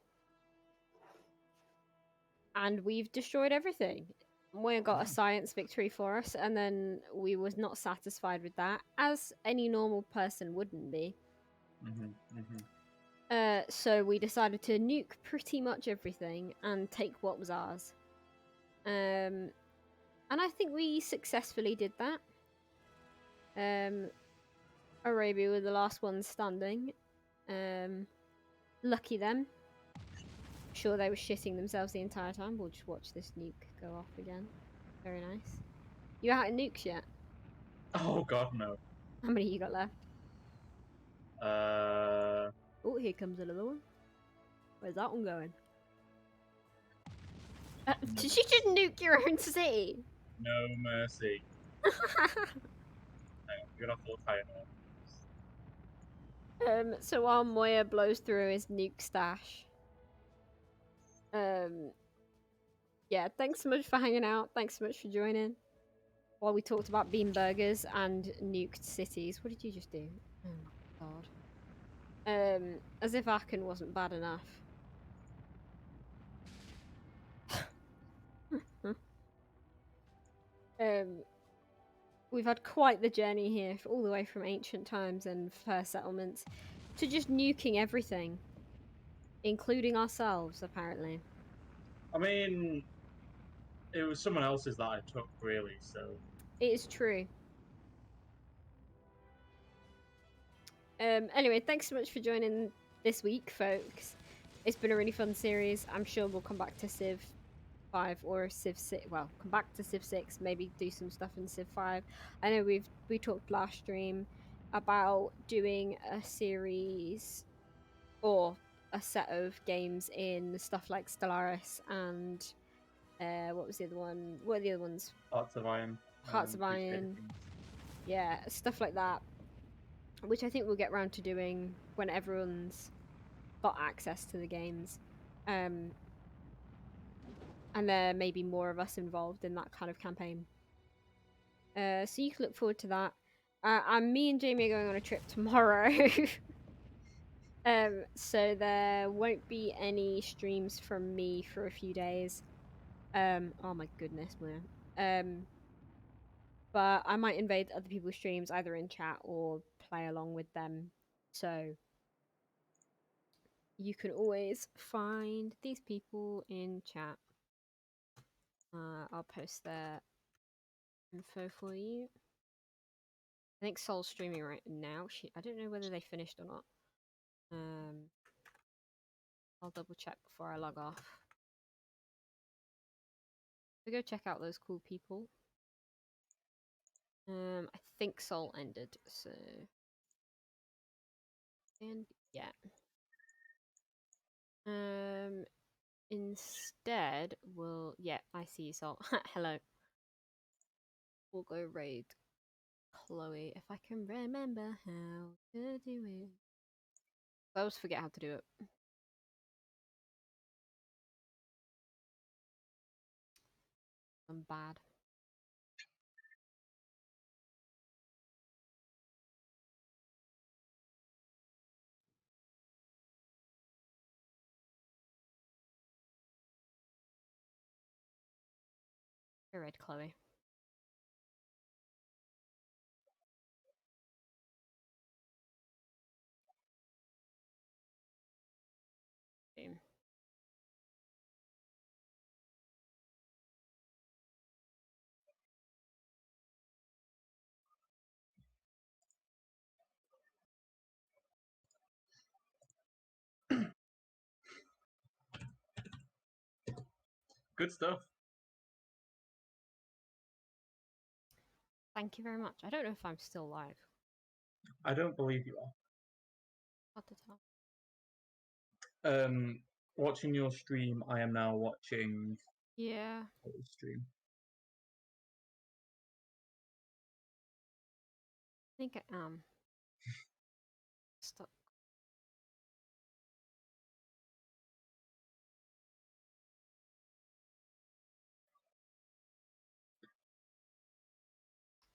we've destroyed everything. Moya got a science victory for us, and then we was not satisfied with that, as any normal person wouldn't be. So we decided to nuke pretty much everything and take what was ours. And I think we successfully did that. Arabia were the last ones standing. Lucky them. Sure, they were shitting themselves the entire time. We'll just watch this nuke go off again. Very nice. You out in nukes yet? Oh god, no. How many you got left? Oh, here comes another one. Where's that one going? Did you just nuke your own city? No mercy. You're gonna hold high enough. So while Moya blows through his nuke stash, yeah, thanks so much for hanging out. Thanks so much for joining. While we talked about bean burgers and nuked cities, what did you just do? Oh God. As if Aachen wasn't bad enough. We've had quite the journey here, all the way from ancient times and first settlements to just nuking everything, including ourselves, apparently. I mean, it was someone else's that I took, really, so... It is true. Anyway, thanks so much for joining this week, folks. It's been a really fun series. I'm sure we'll come back to Civ 5 or Civ 6. Well, come back to Civ 6, maybe do some stuff in Civ 5. I know we talked last stream about doing a series or a set of games in stuff like Stellaris and what was the other one? What are the other ones? Hearts of Iron. Hearts of Iron. Yeah, stuff like that. Which I think we'll get around to doing when everyone's got access to the games. And there may be more of us involved in that kind of campaign. So you can look forward to that. Me and Jamie are going on a trip tomorrow. So there won't be any streams from me for a few days. Oh my goodness, man. But I might invade other people's streams either in chat or play along with them. So you can always find these people in chat. I'll post their info for you. I think Sol's streaming right now. I don't know whether they finished or not. I'll double check before I log off. So go check out those cool people. I think Sol ended, so and yeah. Instead, I see you, Sol. Hello. We'll go raid Chloe if I can remember how to do it. I always forget how to do it. I'm bad. You're right, Chloe. Boom. Good stuff. Thank you very much. I don't know if I'm still live. I don't believe you are. At the top. Watching your stream, I am now watching... Yeah. Stream. I think I am. Stop.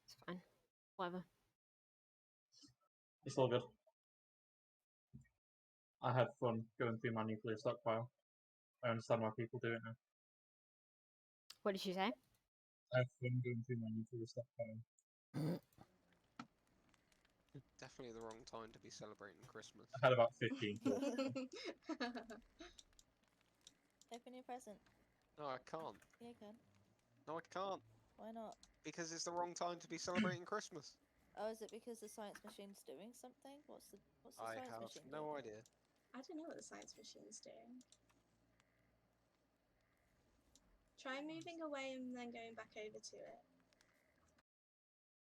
It's fine. Whatever. It's all good. I had fun going through my nuclear stockpile. I understand why people do it now. What did she say? I have fun going through my nuclear stockpile. Definitely the wrong time to be celebrating Christmas. I had about 15 kills. Open your present. No, I can't. Yeah, you can. No, I can't. Why not? Because it's the wrong time to be celebrating Christmas. Oh, is it because the science machine's doing something? What's the I science have machine no doing? idea. I don't know what the science machine's doing. Try moving away and then going back over to it.